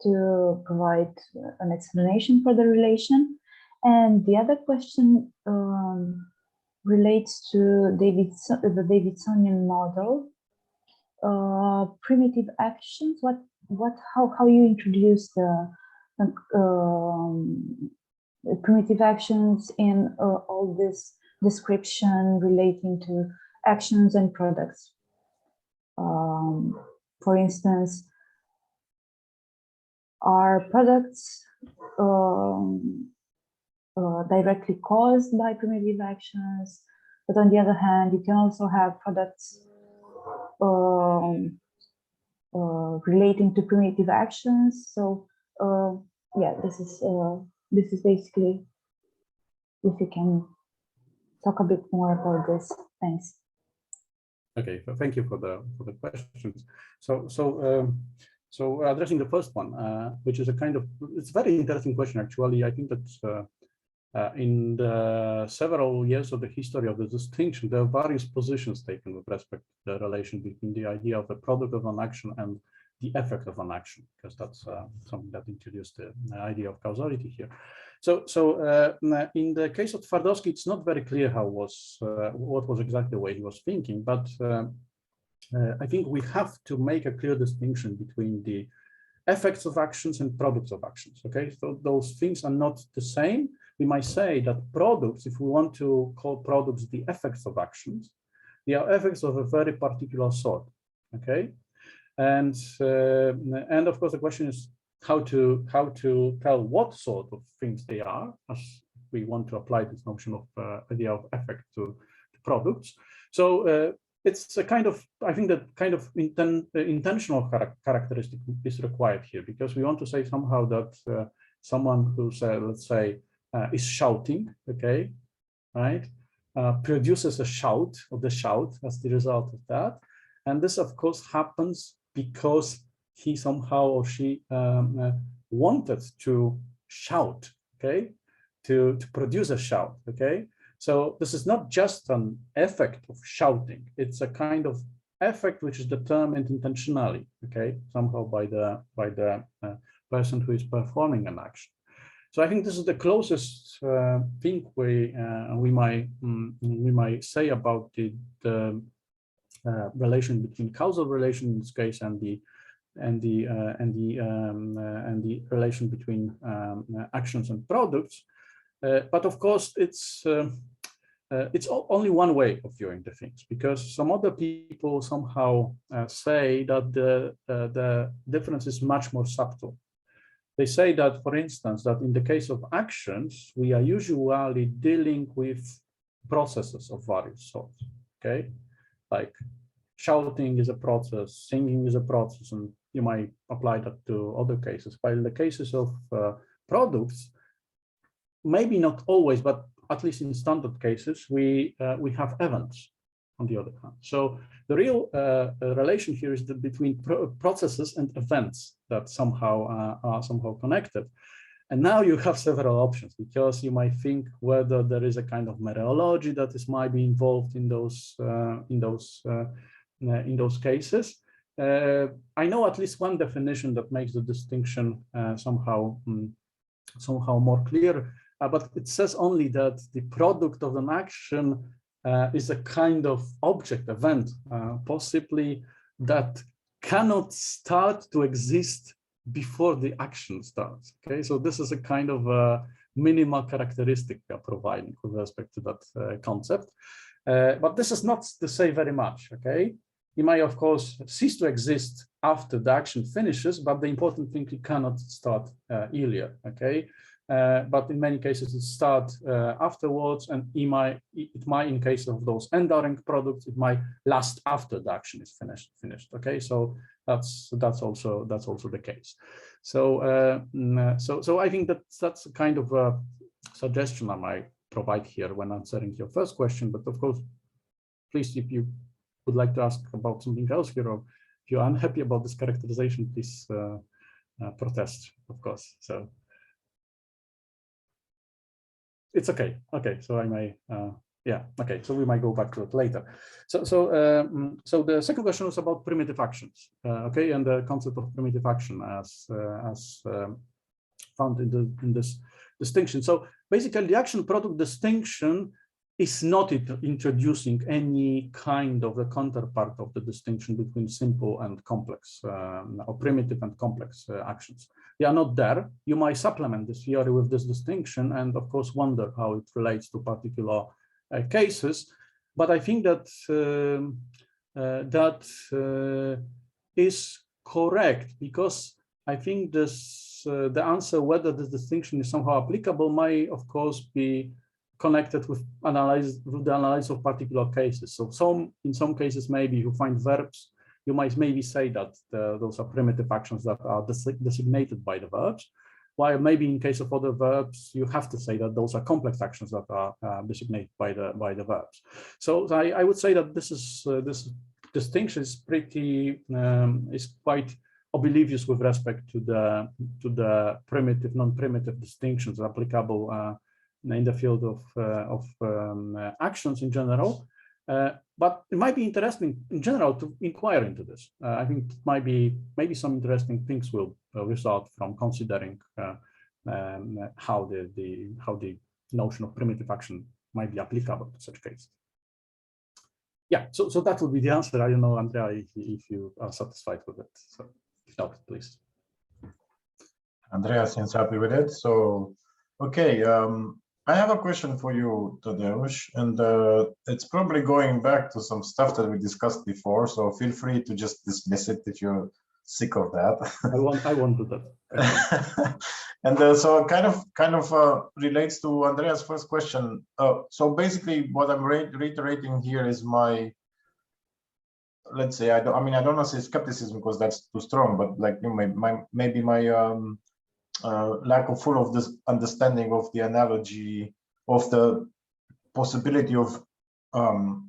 to provide an explanation for the relation. And the other question relates to the Davidsonian model. Primitive actions. How you introduce the primitive actions in all this description relating to actions and products. For instance, are products directly caused by primitive actions? But on the other hand, you can also have products relating to primitive actions. So yeah, this is basically, if you can talk a bit more about this. Thanks. Okay, so thank you for the questions. So addressing the first one, which is a kind of, it's a very interesting question actually. I think that in the several years of the history of the distinction, there are various positions taken with respect to the relation between the idea of the product of an action and the effect of an action, because that's something that introduced the idea of causality here. So in the case of Twardowski, it's not very clear what was exactly the way he was thinking, but I think we have to make a clear distinction between the effects of actions and products of actions. Okay, so those things are not the same. We might say that products, if we want to call products the effects of actions, they are effects of a very particular sort. Okay, and of course the question is how to tell what sort of things they are, as we want to apply this notion of idea of effect to products. So it's a kind of, I think that kind of intentional characteristic is required here, because we want to say somehow that someone who said, let's say, is shouting, okay, right, produces a shout, or the shout as the result of that. And this, of course, happens because he somehow or she wanted to shout, okay, to produce a shout, okay. So this is not just an effect of shouting, it's a kind of effect which is determined intentionally, okay, somehow by the person who is performing an action. So I think this is the closest thing we might say about the relation between causal relation in this case and the relation between actions and products. But of course, it's only one way of viewing the things, because some other people somehow say that the difference is much more subtle. They say that, for instance, that in the case of actions, we are usually dealing with processes of various sorts, okay? Like shouting is a process, singing is a process, and you might apply that to other cases. While in the cases of products, maybe not always, but at least in standard cases, we have events on the other hand. So the real relation here is between processes and events that somehow are somehow connected. And now you have several options, because you might think whether there is a kind of meteorology that might be involved in those cases. I know at least one definition that makes the distinction somehow more clear, but it says only that the product of an action is a kind of object event, possibly that cannot start to exist before the action starts. Okay, so this is a kind of a minimal characteristic we are providing with respect to that concept. But this is not to say very much. Okay, it might, of course, cease to exist after the action finishes, but the important thing, it cannot start earlier, okay? But in many cases, it starts afterwards, and it might, in case of those enduring products, it might last after the action is finished. Okay, so that's also the case. So so I think that's a kind of a suggestion I might provide here when answering your first question. But of course, please, if you would like to ask about something else here, or if you're unhappy about this characterization, please protest, of course. So. It's okay. Okay, so I may, yeah. Okay, so we might go back to it later. So the second question was about primitive actions. Okay, and the concept of primitive action as found in this distinction. So basically, the action product distinction is not introducing any kind of the counterpart of the distinction between simple and complex, or primitive and complex actions. They are not there. You might supplement this theory with this distinction and, of course, wonder how it relates to particular cases. But I think that is correct, because I think this the answer whether this distinction is somehow applicable might, of course, be connected with the analysis of particular cases. So in some cases, maybe you find verbs, you might maybe say that those are primitive actions that are designated by the verbs, while maybe in case of other verbs, you have to say that those are complex actions that are designated by the verbs. So I would say that this distinction is pretty is quite oblivious with respect to the primitive, non-primitive distinctions applicable in the field of actions in general. But it might be interesting in general to inquire into this. I think it might be maybe some interesting things will result from considering how the notion of primitive action might be applicable to such cases. Yeah, so that would be the answer. I don't know, Andrea, if you are satisfied with it. So if not, please. Andrea seems happy with it. So okay. I have a question for you, Tadeusz, and it's probably going back to some stuff that we discussed before. So feel free to just dismiss it if you're sick of that. I won't do that. And so kind of relates to Andrea's first question. So basically, what I'm reiterating here is my, let's say, I don't want to say skepticism because that's too strong, but like maybe my lack of full of this understanding of the analogy of the possibility of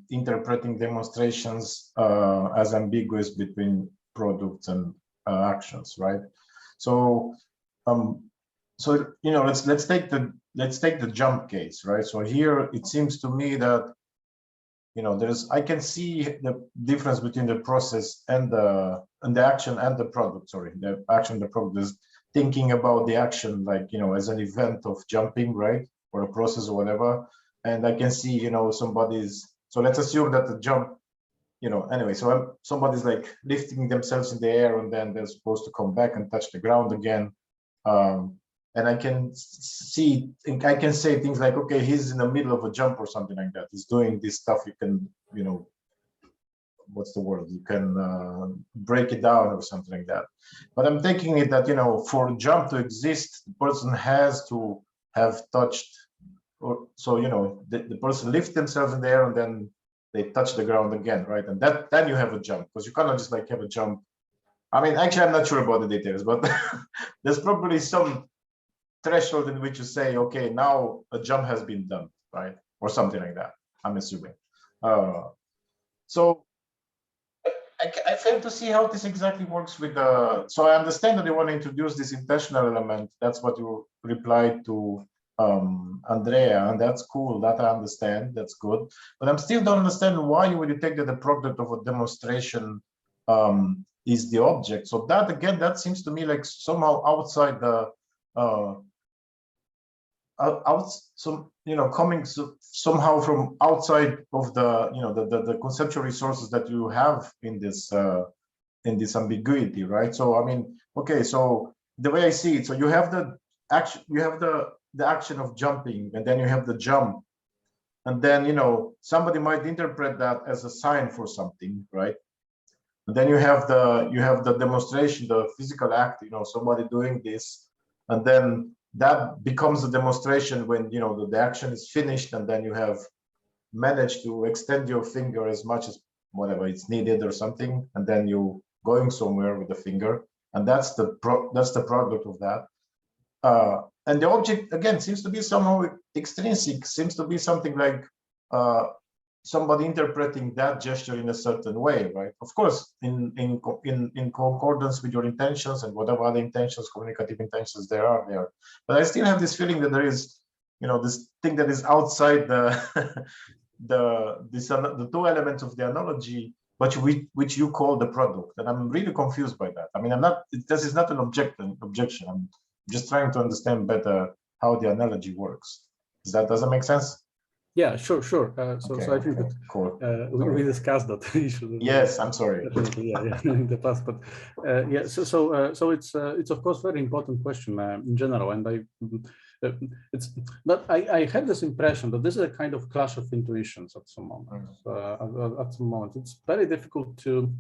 interpreting demonstrations as ambiguous between products and actions, right? So you know, let's take the jump case, right? So here it seems to me that, you know, I can see the difference between the process and the action and the product. Sorry, the action, the product is thinking about the action, like, you know, as an event of jumping, right, or a process or whatever. And I can see, you know, so let's assume that the jump, you know, anyway, so somebody's like lifting themselves in the air and then they're supposed to come back and touch the ground again. And I can say things like, okay, he's in the middle of a jump or something like that. He's doing this stuff. You can, you know, what's the word? You can break it down or something like that. But I'm taking it that, you know, for a jump to exist, the person has to have touched, or so, you know, the person lifts themselves in the air and then they touch the ground again, right? And then you have a jump, because you cannot just like have a jump. I mean, actually, I'm not sure about the details, but there's probably some threshold in which you say, okay, now a jump has been done, right? Or something like that, I'm assuming. So I fail to see how this exactly works with the, so I understand that they want to introduce this intentional element. That's what you replied to Andrea, and that's cool, that I understand, that's good. But I'm still don't understand why you would take that the product of a demonstration is the object. So that, again, that seems to me like somehow outside the, you know, coming somehow from outside of the, you know, the conceptual resources that you have in this ambiguity, right? So I mean, okay, so the way I see it, so you have the action, you have the action of jumping, and then you have the jump, and then, you know, somebody might interpret that as a sign for something, right? And then you have the demonstration, the physical act, somebody doing this, and then that becomes a demonstration when the action is finished, and then you have managed to extend your finger as much as whatever it's needed or something, and then you going somewhere with the finger, and that's the product of that. And the object again seems to be somehow extrinsic, seems to be something like somebody interpreting that gesture in a certain way, right? Of course, in concordance with your intentions and whatever other intentions, communicative intentions there are there. But I still have this feeling that there is, this thing that is outside the the two elements of the analogy, but which you call the product, and I'm really confused by that. I mean, this is not an objection. I'm just trying to understand better how the analogy works. Does that make sense? Yeah, sure. So I think that cool. We discussed that issue. Yes, I'm sorry. Yeah, in the past, but yeah. So it's of course very important question in general, and I have this impression that this is a kind of clash of intuitions at some moment. At some moment, it's very difficult to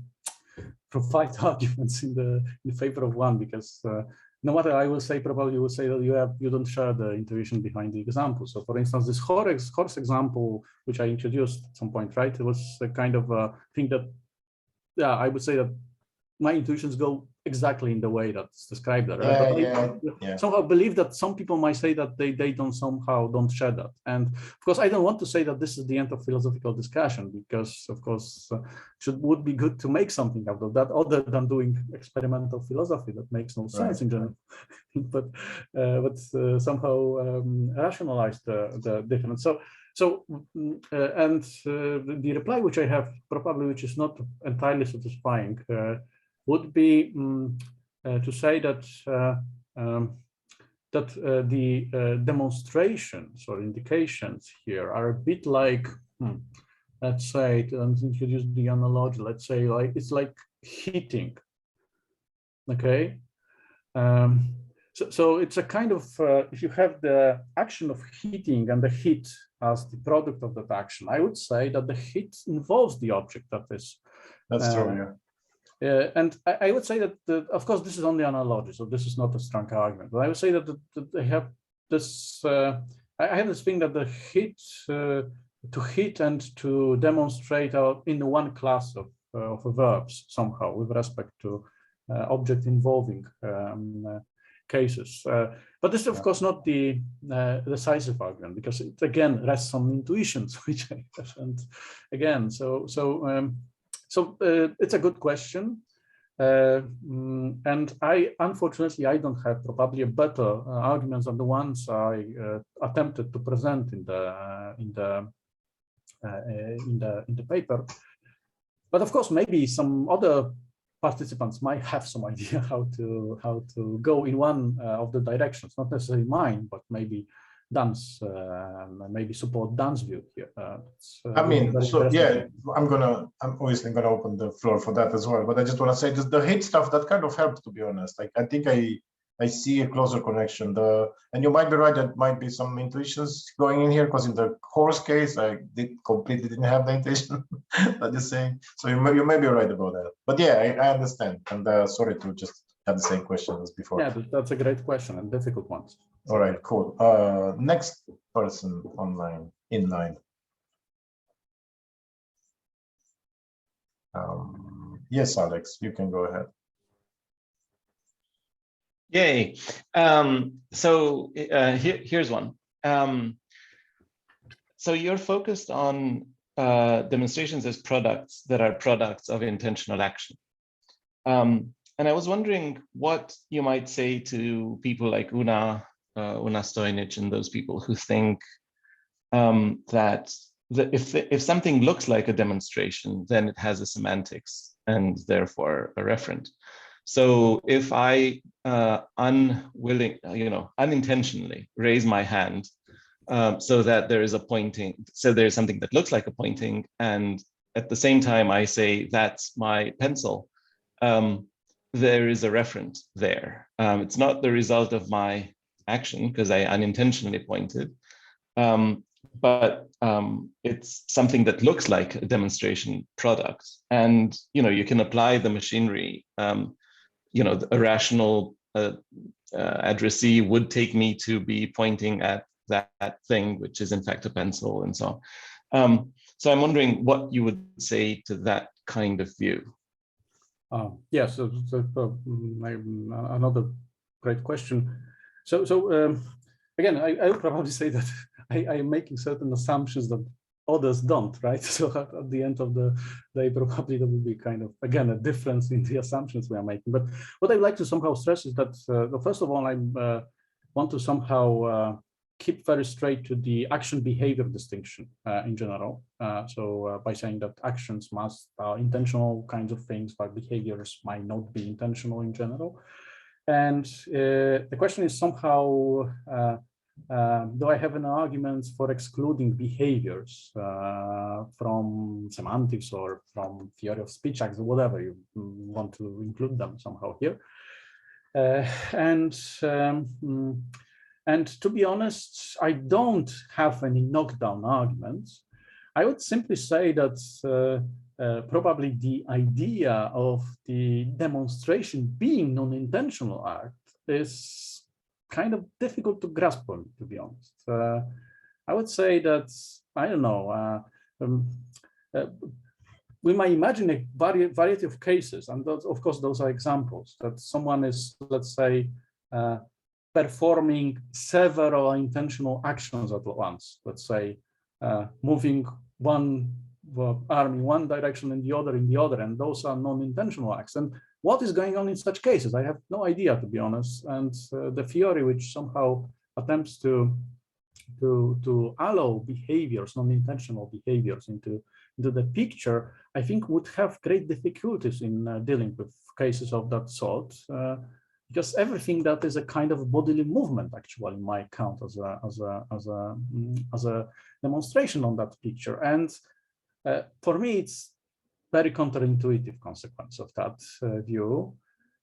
provide arguments in favor of one, because no matter I will say, probably you will say that you don't share the intuition behind the example. So for instance, this horse example, which I introduced at some point, right? It was a kind of a thing that, yeah, I would say that my intuitions go exactly in the way that's described there. Right? I somehow believe that some people might say that they don't share that. And of course, I don't want to say that this is the end of philosophical discussion, because of course, would be good to make something out of that other than doing experimental philosophy. That makes no sense in general, but somehow rationalize the difference. The reply which I have, probably which is not entirely satisfying, would be to say that the demonstrations or indications here are a bit like, let's say, to introduce the analogy, let's say it's like heating. Okay, so it's a kind of if you have the action of heating and the heat as the product of that action, I would say that the heat involves the object that is. That's true, yeah. And I would say that, of course, this is only an analogy, so this is not a strong argument. But I would say that they have this. I have this thing that the heat, to hit and to demonstrate are in one class of verbs somehow with respect to object involving cases. But this is, of course, not the decisive argument, because it again rests on intuitions, which I have. And again, so it's a good question, and unfortunately I don't have probably a better arguments than the ones I attempted to present in the paper. But of course, maybe some other participants might have some idea how to go in one of the directions, not necessarily mine, but maybe Dan's, maybe support Dan's view here. I mean, so yeah, I'm obviously gonna open the floor for that as well. But I just want to say that the hate stuff, that kind of helped, to be honest. Like, I think I see a closer connection. And you might be right, that might be some intuitions going in here, because in the horse case, I completely didn't have the intuition that you're saying. So you may be right about that. But yeah, I understand. And sorry to just have the same question as before. Yeah, that's a great question and difficult one. All right, cool. Next person online, in line. Yes, Alex, you can go ahead. Yay. Here's one. So you're focused on demonstrations as products that are products of intentional action. And I was wondering what you might say to people like Una Stojnic and those people who think that if something looks like a demonstration, then it has a semantics and therefore a referent. So if I unintentionally raise my hand so that there is a pointing, so there's something that looks like a pointing, and at the same time I say that's my pencil, there is a referent there. It's not the result of my action because I unintentionally pointed. but it's something that looks like a demonstration product. And, you can apply the machinery. A rational addressee would take me to be pointing at that thing, which is in fact a pencil, and so on. So I'm wondering what you would say to that kind of view. Yes, another great question. So again, I would probably say that I am making certain assumptions that others don't, right? So at the end of the day, probably there will be kind of, again, a difference in the assumptions we are making. But what I'd like to somehow stress is that, first of all, I want to somehow keep very straight to the action-behavior distinction in general. So by saying that actions are intentional kinds of things, but behaviors might not be intentional in general. And the question is somehow, do I have an argument for excluding behaviors from semantics or from theory of speech acts or whatever you want to include them somehow here? And to be honest, I don't have any knockdown arguments. I would simply say that probably the idea of the demonstration being non-intentional act is kind of difficult to grasp on, to be honest. I would say that, I don't know, we might imagine a variety of cases, and those, of course, those are examples, that someone is, let's say, performing several intentional actions at once, let's say, moving one arm in one direction and the other in the other, and those are non-intentional acts. And what is going on in such cases? I have no idea, to be honest. And the theory which somehow attempts to allow behaviors, non-intentional behaviors into the picture, I think would have great difficulties in dealing with cases of that sort, because everything that is a kind of bodily movement actually might count as a demonstration on that picture. And for me, it's very counterintuitive consequence of that view.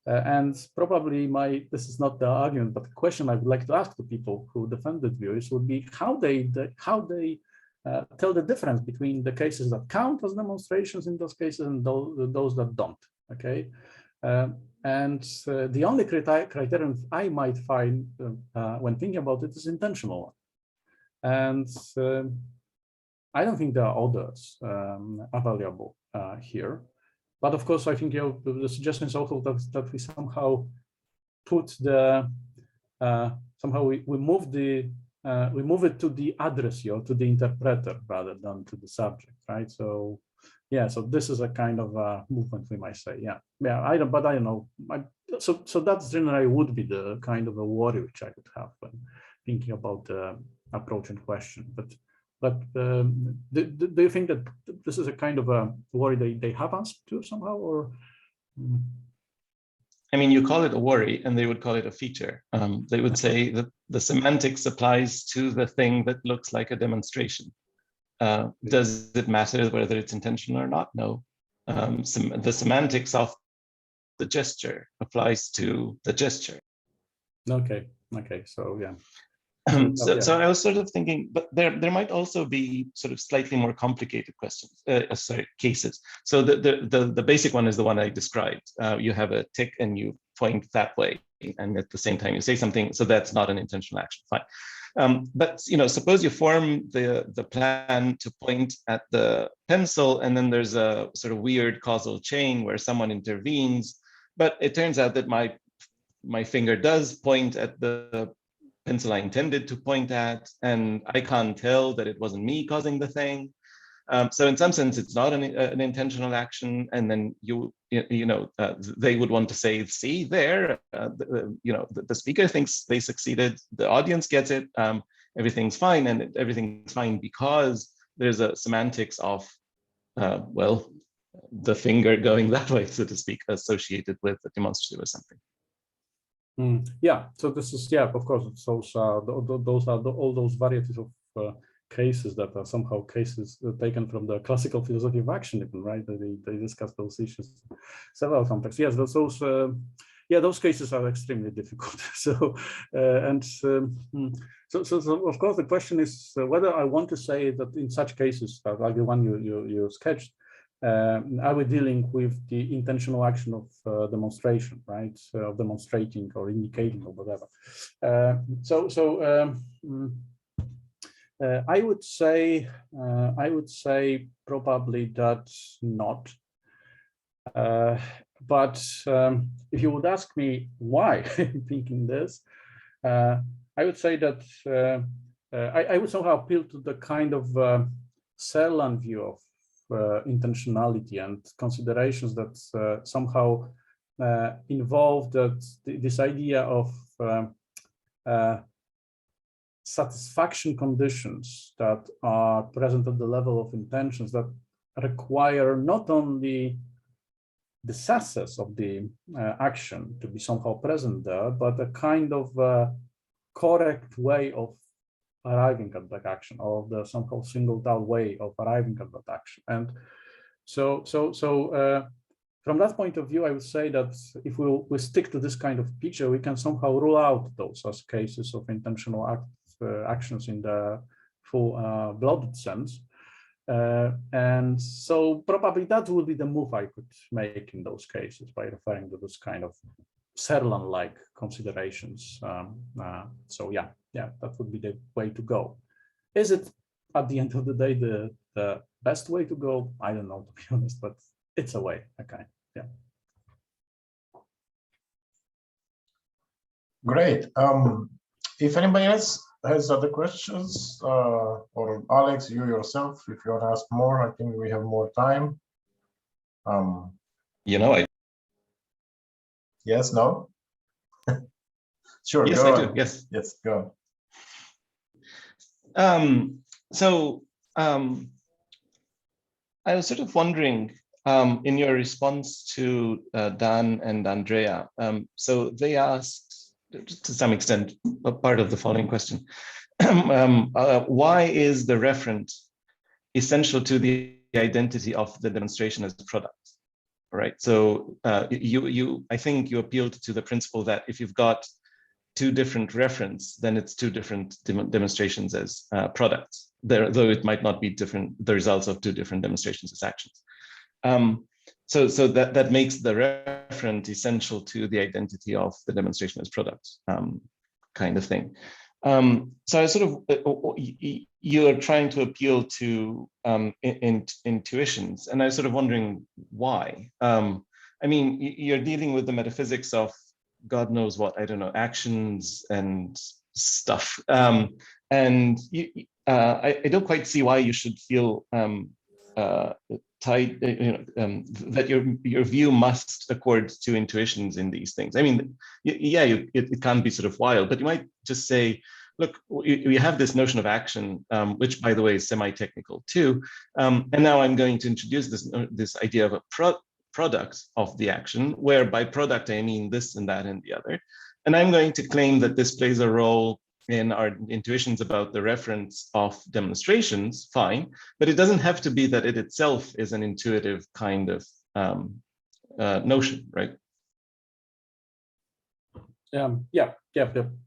And probably this is not the argument, but the question I would like to ask the people who defend the views would be how they tell the difference between the cases that count as demonstrations in those cases and those that don't, okay? And the only criterion I might find when thinking about it is intentional. And I don't think there are others available here. But of course, I think the suggestion is also that we somehow put somehow we move it to the addressee or to the interpreter rather than to the subject, right? So yeah, so this is a kind of movement, we might say. Yeah, I don't know. So that's generally would be the kind of a worry which I would have when thinking about the approach in question. But do you think that this is a kind of a worry they have answered to somehow, or? I mean, you call it a worry, and they would call it a feature. They would say that the semantics applies to the thing that looks like a demonstration. Does it matter whether it's intentional or not? No. The semantics of the gesture applies to the gesture. Okay. So yeah. So I was sort of thinking, but there might also be sort of slightly more complicated cases. So the basic one is the one I described. You have a tick and you point that way, and at the same time you say something. So that's not an intentional action. Fine. But suppose you form the plan to point at the pencil, and then there's a sort of weird causal chain where someone intervenes. But it turns out that my finger does point at the pencil I intended to point at, and I can't tell that it wasn't me causing the thing. So in some sense, it's not an intentional action. And then they would want to say, see there, the speaker thinks they succeeded, the audience gets it, everything's fine, and everything's fine because there's a semantics of, the finger going that way, so to speak, associated with the demonstrative or something. Yeah, so this is, of course, those are all those varieties of cases that are somehow cases taken from the classical philosophy of action, even, right? They discuss those issues several contexts. Yes, those yeah, those cases are extremely difficult. So so of course the question is whether I want to say that in such cases like the one you sketched, are we dealing with the intentional action of demonstration, right? Demonstrating or indicating or whatever. I would say probably that not. But if you would ask me why I'm thinking this, I would say that I would somehow appeal to the kind of Serlan view of intentionality and considerations that somehow involve this idea of satisfaction conditions that are present at the level of intentions that require not only the success of the action to be somehow present there, but a kind of correct way of arriving at that action, or the somehow singled out way of arriving at that action. And so from that point of view, I would say that if we stick to this kind of picture, we can somehow rule out those as cases of intentional actions in the full blooded sense. And so probably that would be the move I could make in those cases by referring to this kind of Serlan-like considerations. So yeah, that would be the way to go. Is it at the end of the day the best way to go? I don't know, to be honest, but it's a way. Okay, yeah. Great. If anybody else has other questions, or Alex, you yourself, if you want to ask more, I think we have more time. Yes, no? Sure, yes, go I on. do, yes. Yes, go on. I was sort of wondering, in your response to Dan and Andrea, so they asked, to some extent, a part of the following question. Why is the referent essential to the identity of the demonstration as a product? Right. So I think you appealed to the principle that if you've got two different referents, then it's two different demonstrations as products, though it might not be different, the results of two different demonstrations as actions. So that makes the referent essential to the identity of the demonstration as product, kind of thing. So I sort of, you're trying to appeal to intuitions, and I was sort of wondering why. I mean, you're dealing with the metaphysics of God knows what, I don't know, actions and stuff. And I don't quite see why you should feel tied, that your view must accord to intuitions in these things. I mean, yeah, it can be sort of wild, but you might just say, look, we have this notion of action, which, by the way, is semi-technical too. And now I'm going to introduce this idea of a product of the action, where by product I mean this and that and the other. And I'm going to claim that this plays a role in our intuitions about the reference of demonstrations, fine, but it doesn't have to be that it itself is an intuitive kind of notion, right? Yeah,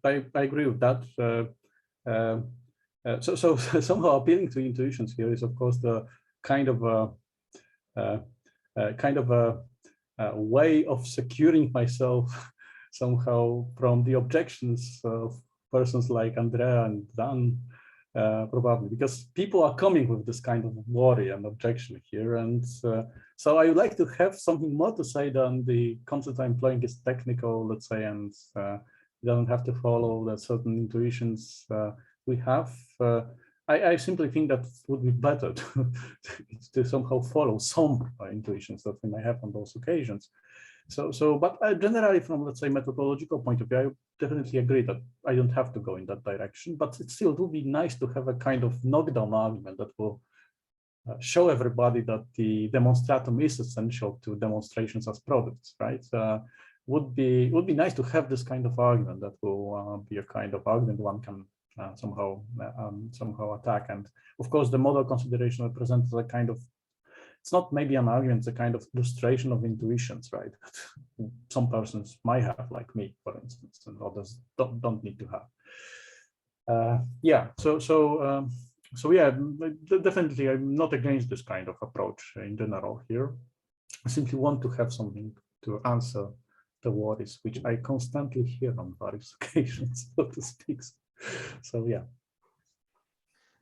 I agree with that. So somehow appealing to intuitions here is, of course, the kind of a way of securing myself somehow from the objections of persons like Andrea and Dan, probably, because people are coming with this kind of worry and objection here. And so I would like to have something more to say than the concept I'm employing is technical, let's say, and it doesn't have to follow the certain intuitions we have. I simply think that it would be better to somehow follow some intuitions that we may have on those occasions. But generally, from, let's say, methodological point of view, I definitely agree that I don't have to go in that direction, but it still would be nice to have a kind of knockdown argument that will show everybody that the demonstratum is essential to demonstrations as products, right? Would be nice to have this kind of argument that will be a kind of argument one can somehow attack. And of course, the model consideration represents a kind of it's not maybe an argument, it's a kind of illustration of intuitions, right? Some persons might have, like me, for instance, and others don't need to have. Yeah, so yeah, definitely I'm not against this kind of approach in general here. I simply want to have something to answer the worries, which I constantly hear on various occasions, so to speak. So yeah.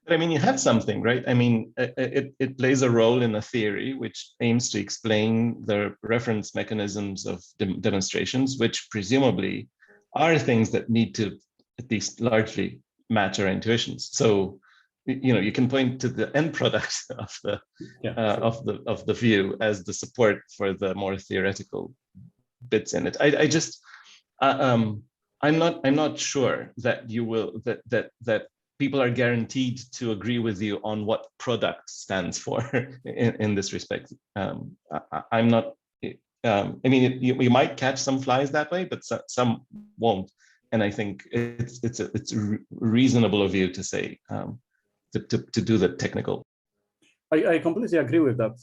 But I mean, you have something, right? I mean, it plays a role in a theory which aims to explain the reference mechanisms of demonstrations, which presumably are things that need to at least largely match our intuitions. So, you know, you can point to the end product of the of the view as the support for the more theoretical bits in it. I'm not sure that you will that people are guaranteed to agree with you on what product stands for in this respect. I'm not. I mean, you might catch some flies that way, but some won't. And I think it's reasonable of you to say to do the technical. I completely agree with that.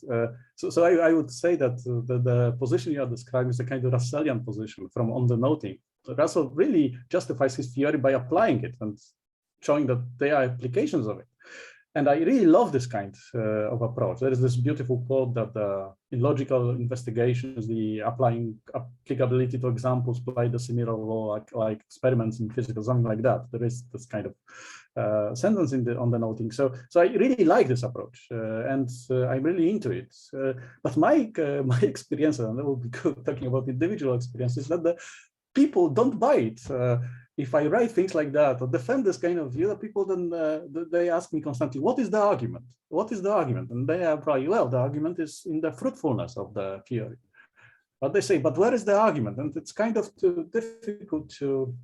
So I would say that the position you are describing is a kind of Russellian position from on the noting. Russell really justifies his theory by applying it and showing that there are applications of it. And I really love this kind of approach. There is this beautiful quote that in logical investigations, the applicability to examples by the similar law, like experiments in physics, something like that. There is this kind of sentence on the noting. So I really like this approach, and I'm really into it. But my experience, and that will be good talking about individual experiences, that the people don't buy it. If I write things like that or defend this kind of view, people then they ask me constantly, what is the argument? What is the argument? And they are probably, well, the argument is in the fruitfulness of the theory. But they say, but where is the argument? And it's kind of too difficult to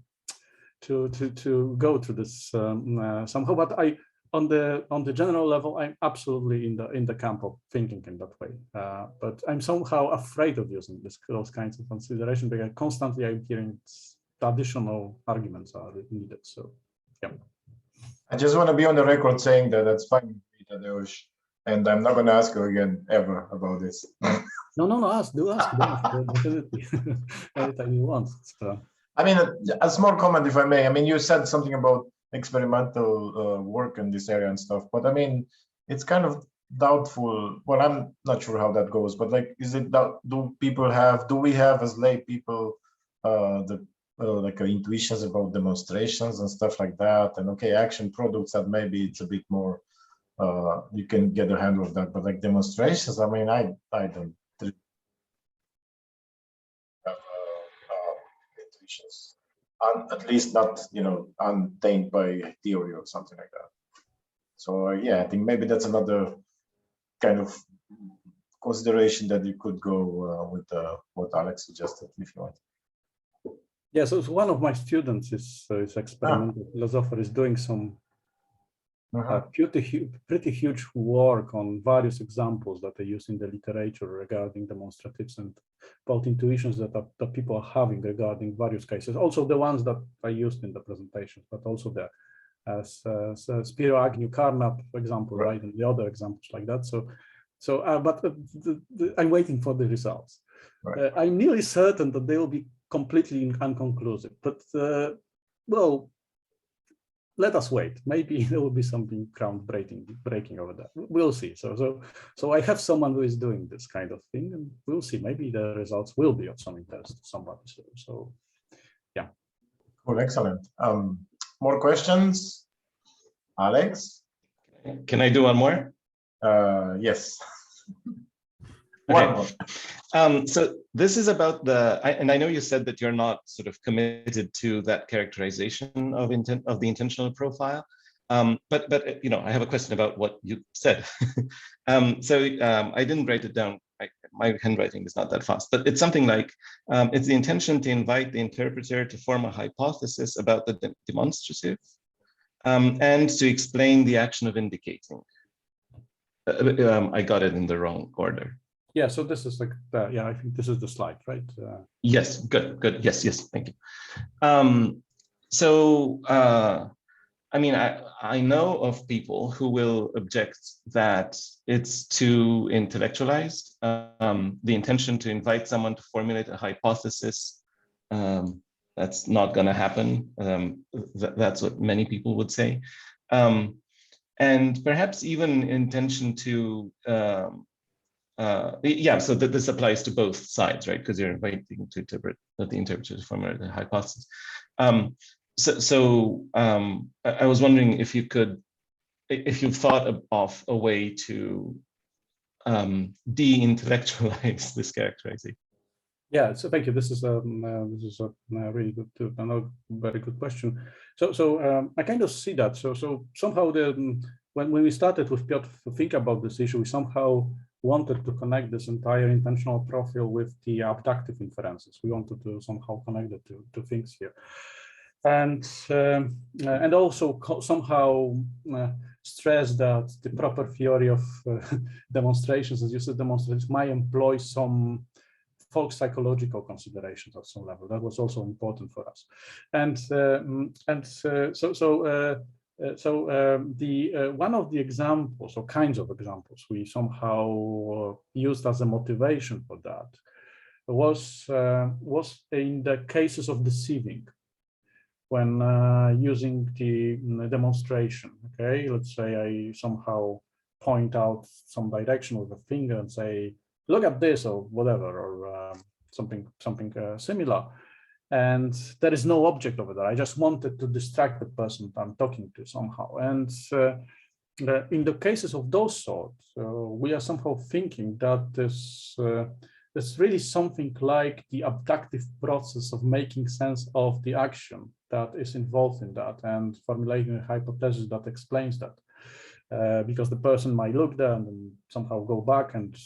go through this somehow. But on the general level, I'm absolutely in the camp of thinking in that way. But I'm somehow afraid of using those kinds of consideration because constantly I'm hearing additional arguments are needed. So, yeah. I just want to be on the record saying that that's fine with me, Tadeusz, and I'm not going to ask you again ever about this. No, do ask, definitely. Anytime you want. So. I mean, a small comment, if I may. I mean, you said something about experimental work in this area and stuff, but I mean, it's kind of doubtful. Well, I'm not sure how that goes, but like, is it that do we have as lay people like intuitions about demonstrations and stuff like that, and okay, action products that maybe it's a bit more you can get a handle of that, but like demonstrations, I mean, I don't have intuitions, at least not, you know, untainted by theory or something like that. So yeah, I think maybe that's another kind of consideration that you could go with what Alex suggested, if you want. Yeah, so one of my students is experimental philosopher, is doing some pretty huge work on various examples that they use in the literature regarding demonstratives and about intuitions that people are having regarding various cases. Also the ones that I used in the presentation, but also the Spiro Agnew Carnap, for example, right, and the other examples like that. But I'm waiting for the results. Right. I'm nearly certain that they will be completely inconclusive, but well, let us wait. Maybe there will be something breaking over there. We'll see. So I have someone who is doing this kind of thing, and we'll see. Maybe the results will be of some interest to somebody. So yeah. Cool, excellent. More questions, Alex? Can I do one more? Yes. Okay. So this is about and I know you said that you're not sort of committed to that characterization of the intentional profile, but you know, I have a question about what you said. I didn't write it down. My handwriting is not that fast, but it's something like it's the intention to invite the interpreter to form a hypothesis about the demonstrative and to explain the action of indicating. I got it in the wrong order. Yeah, so this is like, yeah, I think this is the slide, right? Yes, good. Yes, thank you. I mean, I know of people who will object that it's too intellectualized. The intention to invite someone to formulate a hypothesis, that's not going to happen. That's what many people would say. And perhaps even intention to, yeah, so that this applies to both sides, right? Because you're inviting to interpret, the interpreter to formulate a hypothesis. I was wondering if you you've thought of a way to de-intellectualize this characterization. Yeah, so thank you. This is a really good, very good question. So I kind of see that. So somehow when we started with Piotr to think about this issue, we somehow wanted to connect this entire intentional profile with the abductive inferences. We wanted to somehow connect the two things here, and also somehow stress that the proper theory of demonstrations, as you said, demonstrations might employ some folk psychological considerations at some level. That was also important for us, and one of the examples or kinds of examples we somehow used as a motivation for that was in the cases of deceiving, when using the demonstration. Okay, let's say I somehow point out some direction with a finger and say, look at this, or whatever, or something similar, and there is no object over there. I just wanted to distract the person I'm talking to somehow. And in the cases of those sorts, we are somehow thinking that there's really something like the abductive process of making sense of the action that is involved in that, and formulating a hypothesis that explains that, because the person might look there and then somehow go back and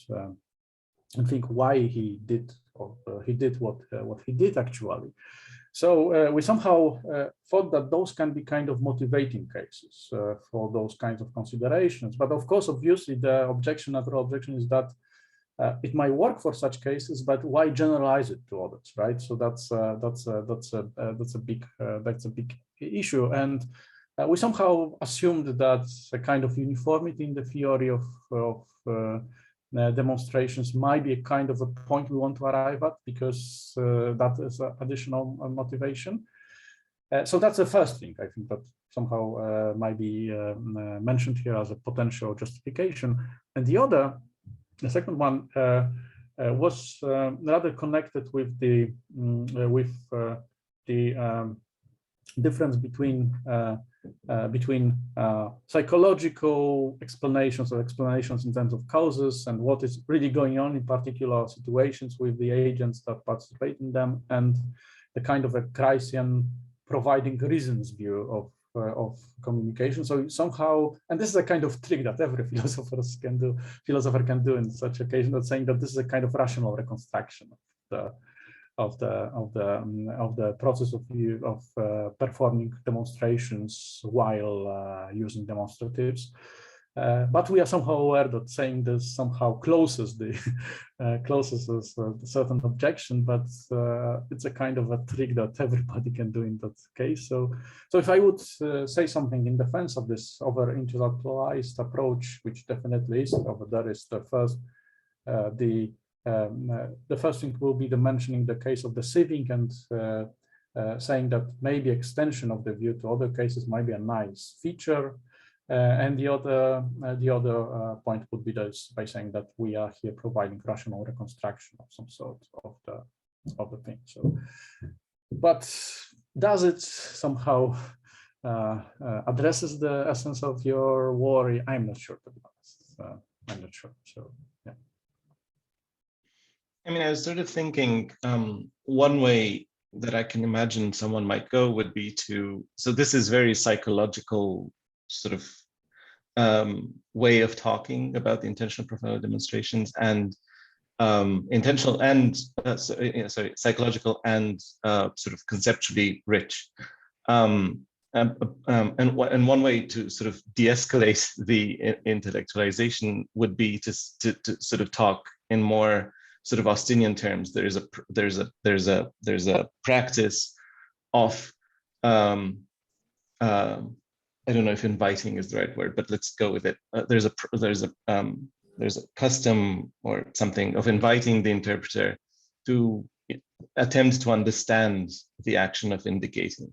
think why he did what he did actually. So we somehow thought that those can be kind of motivating cases for those kinds of considerations. But of course, obviously, the natural objection is that it might work for such cases, but why generalize it to others, right? So that's a big issue, and we somehow assumed that a kind of uniformity in the theory of demonstrations might be a kind of a point we want to arrive at, because that is additional motivation. So that's the first thing I think that somehow might be mentioned here as a potential justification. And the second one was rather connected with the difference between psychological explanations or explanations in terms of causes and what is really going on in particular situations with the agents that participate in them, and the kind of a Christian providing reasons view of communication. So somehow, and this is a kind of trick that every philosopher can do in such occasion, that saying that this is a kind of rational reconstruction of the process of performing demonstrations while using demonstratives. But we are somehow aware that saying this somehow closes a certain objection, but it's a kind of a trick that everybody can do in that case. So if I would say something in defense of this over-intellectualized approach, which definitely is over there, is the first the first thing will be the mentioning the case of deceiving, and saying that maybe extension of the view to other cases might be a nice feature. And the other point would be this, by saying that we are here providing rational reconstruction of some sort of the thing. So, but does it somehow addresses the essence of your worry? I'm not sure, to be honest. I'm not sure. So yeah. I mean, I was sort of thinking one way that I can imagine someone might go would be to, so this is very psychological sort of way of talking about the intentional profile demonstrations, and intentional and psychological and sort of conceptually rich. And one way to sort of de-escalate the intellectualization would be to sort of talk in more sort of Austinian terms. There's a practice of I don't know if inviting is the right word, but let's go with it. There's a custom or something of inviting the interpreter to attempt to understand the action of indicating,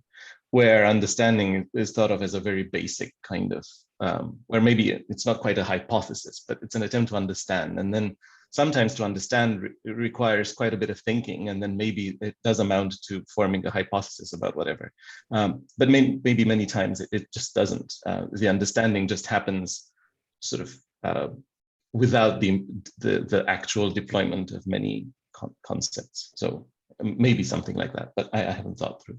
where understanding is thought of as a very basic kind of, where maybe it's not quite a hypothesis, but it's an attempt to understand. And then sometimes to understand requires quite a bit of thinking, and then maybe it does amount to forming a hypothesis about whatever. But maybe many times it just doesn't. The understanding just happens sort of without the actual deployment of many concepts. So maybe something like that, but I haven't thought through.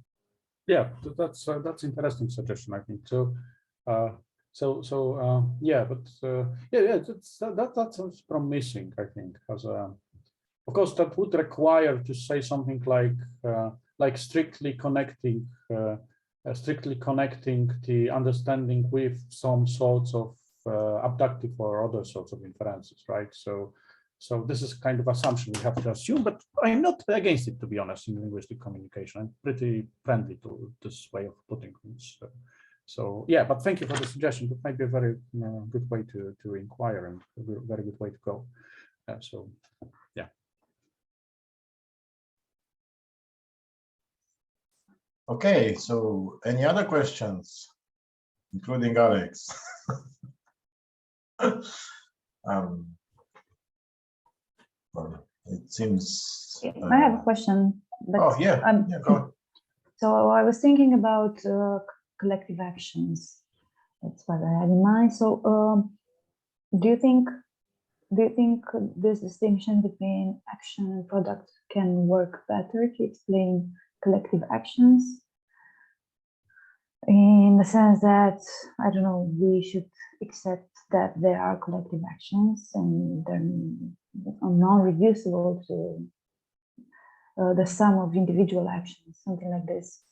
Yeah, that's interesting suggestion, I think too. Yeah, but that sounds promising, I think. As of course, that would require to say something like strictly connecting the understanding with some sorts of abductive or other sorts of inferences, right? So this is kind of assumption we have to assume, but I'm not against it, to be honest, in linguistic communication. I'm pretty friendly to this way of putting things. So yeah, but thank you for the suggestion. That might be a very good way to inquire and a very good way to go. So yeah. Okay, so any other questions, including Alex? Well, it seems. I have a question. But oh yeah, yeah, go on. So I was thinking about collective actions. That's what I had in mind. So do you think this distinction between action and product can work better to explain collective actions? In the sense that, I don't know, we should accept that there are collective actions and they're non-reducible to the sum of individual actions, something like this.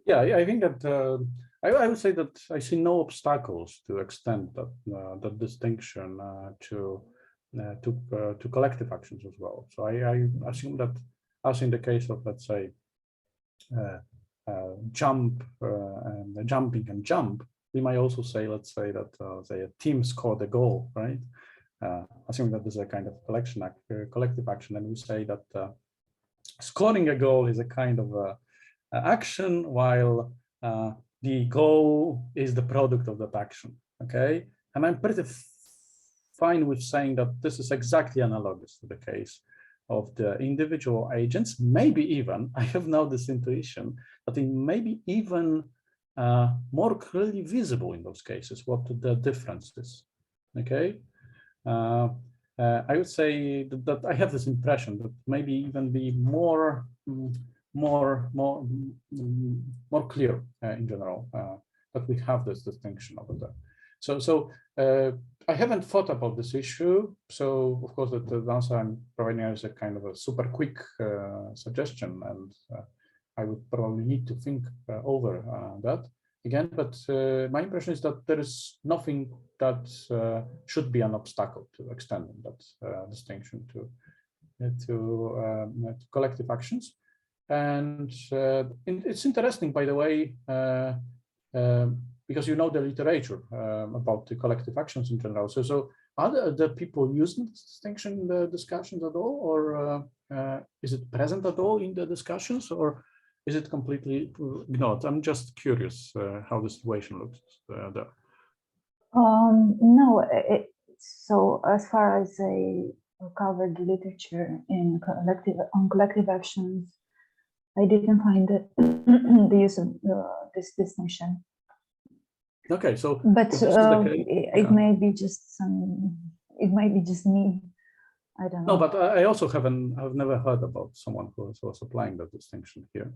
Yeah, I think that I would say that I see no obstacles to extend that distinction to collective actions as well. So I assume that, as in the case of, let's say, jumping and jump, we might also say, let's say that say a team scored a goal, right? Assuming that this is a kind of collective action, and we say that scoring a goal is a kind of action, while the goal is the product of that action. Okay, and I'm pretty fine with saying that this is exactly analogous to the case of the individual agents. Maybe even, I have now this intuition that it may be even more clearly visible in those cases what the difference is. Okay, I would say that I have this impression that maybe even be more clear in general that we have this distinction over there. So I haven't thought about this issue. So of course the answer I'm providing is a kind of a super quick suggestion, and I would probably need to think over that again. But my impression is that there is nothing that should be an obstacle to extending that distinction to collective actions. And it's interesting, by the way, because you know the literature about the collective actions in general. So are the people using this distinction in the discussions at all, or is it present at all in the discussions, or is it completely ignored? I'm just curious how the situation looks there. No, so as far as I covered the literature in collective actions, I didn't find the use of this distinction. Okay, so but it may be just it might be just me. I don't know. No, but I also I've never heard about someone who was applying that distinction here.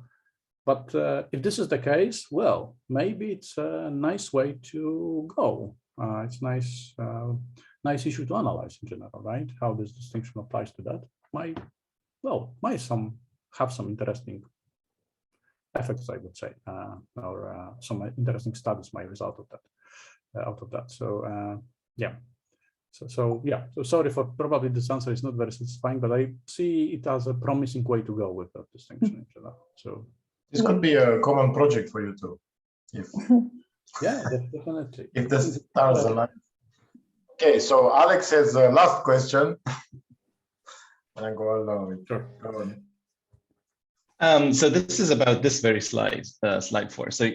But if this is the case, well, maybe it's a nice way to go. It's nice issue to analyze in general, right? How this distinction applies to that might have some interesting effects, I would say, or some interesting studies might result of that, out of that. So yeah. So sorry for probably this answer is not very satisfying, but I see it as a promising way to go with that distinction in general. So this could be a common project for you too. If Yeah, definitely. If the stars align. Okay, so Alex has a last question. And I go along. Sure. Go on. So this is about this very slide, slide 4. So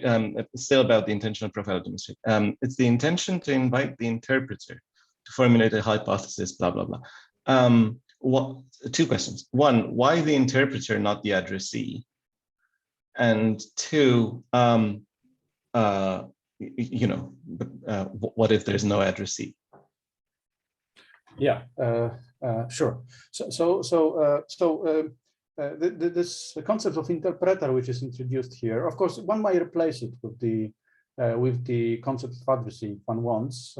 still about the intentional profile demonstration. It's the intention to invite the interpreter to formulate a hypothesis, blah, blah, blah. Two questions. One, why the interpreter, not the addressee? And two, what if there's no addressee? Yeah, sure. This concept of interpreter, which is introduced here, of course, one might replace it with the concept of addressee if one wants.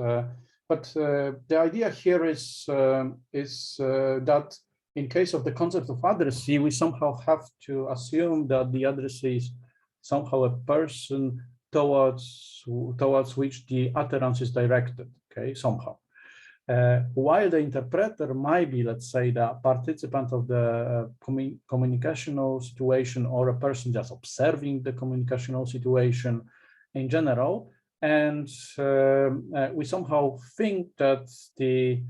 But the idea here is that in case of the concept of addressee, we somehow have to assume that the addressee is somehow a person towards which the utterance is directed. Okay, somehow. While the interpreter might be, let's say, the participant of the communicational situation, or a person just observing the communicational situation in general. And we somehow think that the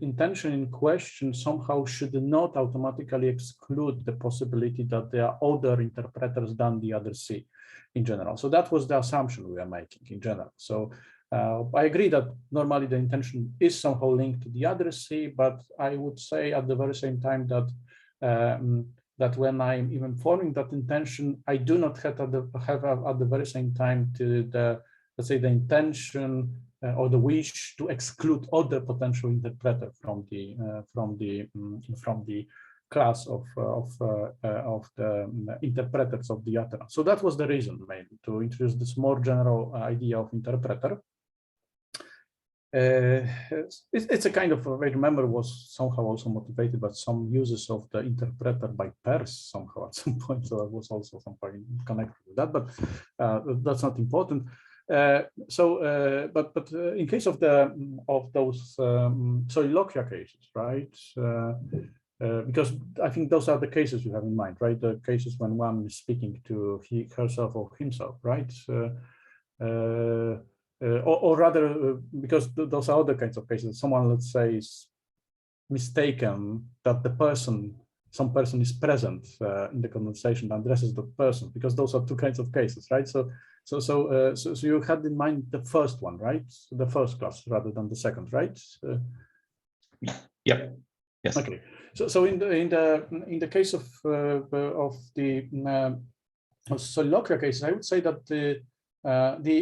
intention in question somehow should not automatically exclude the possibility that there are other interpreters than the addressee in general. So that was the assumption we are making in general. So I agree that normally the intention is somehow linked to the addressee, but I would say at the very same time that that when I'm even forming that intention, I do not have at the very same time to the, let's say, the intention or the wish to exclude other potential interpreter from the class of the interpreters of the utterance. So that was the reason mainly to introduce this more general idea of interpreter. It's a kind of, I remember, was somehow also motivated by some uses of the interpreter by Peirce somehow at some point. So I was also somehow connected with that, but that's not important. But in case of those soliloquia cases, right? Because I think those are the cases you have in mind, right? The cases when one is speaking to herself or himself, right? Or rather, because those are other kinds of cases. Someone, let's say, is mistaken that some person is present in the conversation, addresses the person, because those are two kinds of cases, right? So you had in mind the first one, right? The first class rather than the second, right? Yep. Yes. Okay. So in the case of the soliloquia cases, I would say that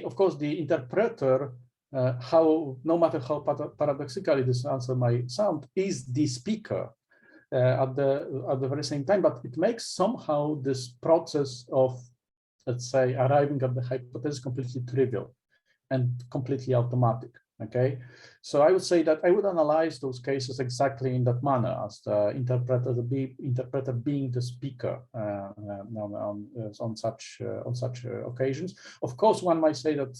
of course the interpreter, no matter how paradoxically this answer might sound, is the speaker at the very same time, but it makes somehow this process of, let's say, arriving at the hypothesis completely trivial and completely automatic. Okay, so I would say that I would analyze those cases exactly in that manner, as the interpreter being the speaker on such occasions. Of course, one might say that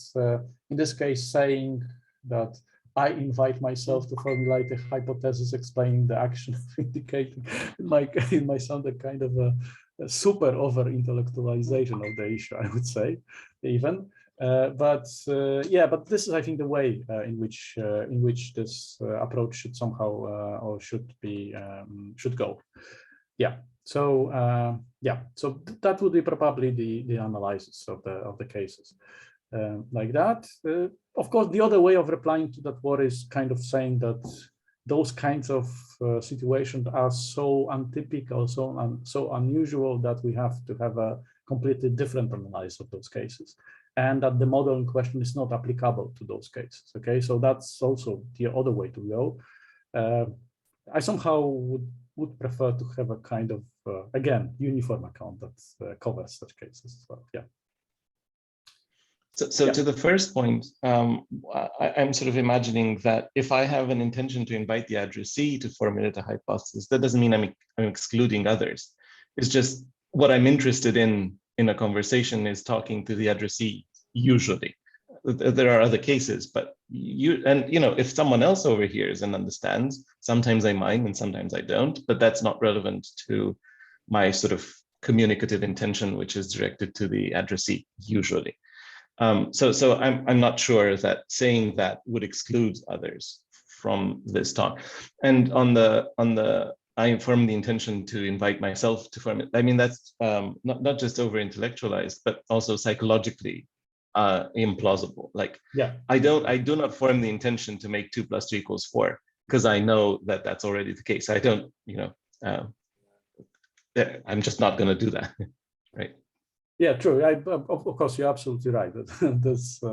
in this case, saying that I invite myself to formulate a hypothesis explaining the action of indicating it might sound a kind of a super over-intellectualization of the issue, I would say, even. But this is, I think, the way in which this approach should somehow or should go. Yeah. So so that would be probably the analysis of the cases like that. Of course, the other way of replying to that war is kind of saying that those kinds of situations are so untypical, so unusual that we have to have a completely different analysis of those cases, and that the model in question is not applicable to those cases. Okay, so that's also the other way to go. I somehow would prefer to have a kind of again uniform account that covers such cases as well. Yeah. So to the first point, I'm sort of imagining that if I have an intention to invite the addressee to formulate a hypothesis, that doesn't mean I'm excluding others. It's just what I'm interested in a conversation is talking to the addressee. Usually, there are other cases, but if someone else overhears and understands, sometimes I mind and sometimes I don't. But that's not relevant to my sort of communicative intention, which is directed to the addressee usually. So I'm not sure that saying that would exclude others from this talk. And on the I formed the intention to invite myself to form it. I mean, that's not just over intellectualized, but also psychologically implausible. Like, yeah, I do not form the intention to make 2 + 2 = 4 because I know that that's already the case. I don't, I'm just not going to do that, right? Yeah, true. Of course, you're absolutely right. This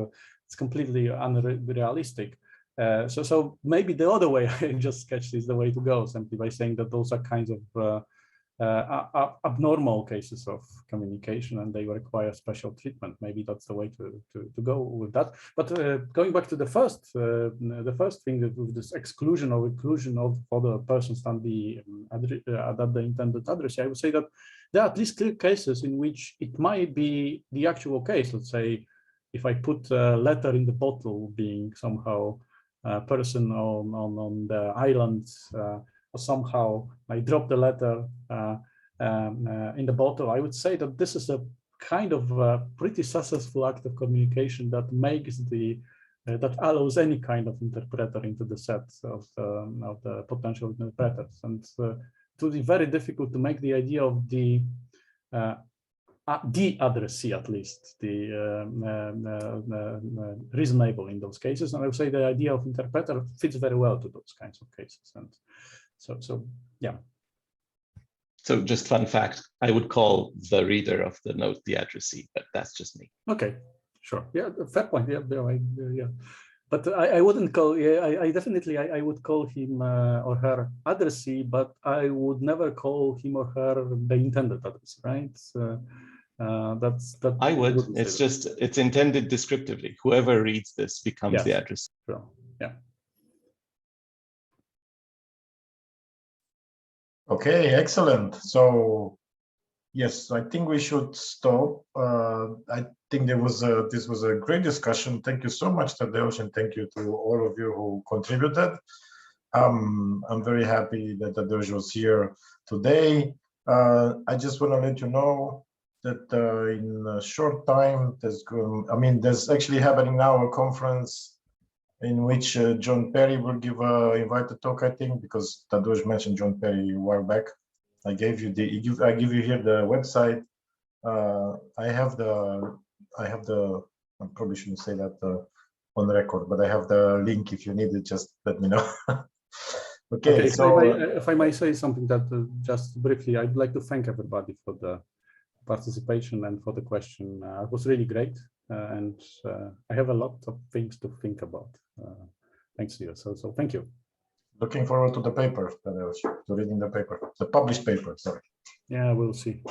it's completely unrealistic. So maybe the other way I just sketched is the way to go, simply by saying that those are kinds of abnormal cases of communication, and they require special treatment. Maybe that's the way to go with that. But going back to the first thing, with this exclusion or inclusion of other persons than the intended addressee, I would say that there are at least clear cases in which it might be the actual case. Let's say, if I put a letter in the bottle, being somehow a person on the island, or somehow I drop the letter in the bottle, I would say that this is a kind of pretty successful act of communication that makes that allows any kind of interpreter into the set of the potential interpreters. And it would be very difficult to make the idea of the addressee, at least, reasonable in those cases. And I would say the idea of interpreter fits very well to those kinds of cases. And so yeah. So just fun fact, I would call the reader of the note the addressee, but that's just me. Okay, sure. Yeah, fair point. Yeah, yeah. But I wouldn't call. Yeah, I definitely I would call him or her addressee, but I would never call him or her the intended addressee, right? That's that. I would. It's just it's intended descriptively. Whoever reads this becomes the addressee. Sure. Yeah. Okay, excellent. So yes, I think we should stop. I think this was a great discussion. Thank you so much, Tadeusz, and thank you to all of you who contributed. I'm very happy that Tadeusz was here today. I just want to let you know that in a short time, there's actually happening now a conference in which John Perry will give an invited talk, I think, because Tadeusz mentioned John Perry a while back. I give you here the website. I probably shouldn't say that on record, but I have the link. If you need it, just let me know. Okay, so if I may say something, that just briefly, I'd like to thank everybody for the participation and for the question. It was really great, and I have a lot of things to think about. Thanks to you. So thank you. Looking forward to the paper, Tadeusz, to reading the paper, the published paper, sorry. Yeah, we'll see.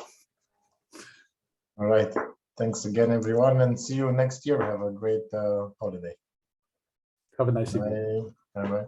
All right. Thanks again, everyone, and see you next year. Have a great holiday. Have a nice evening. Bye. Bye-bye.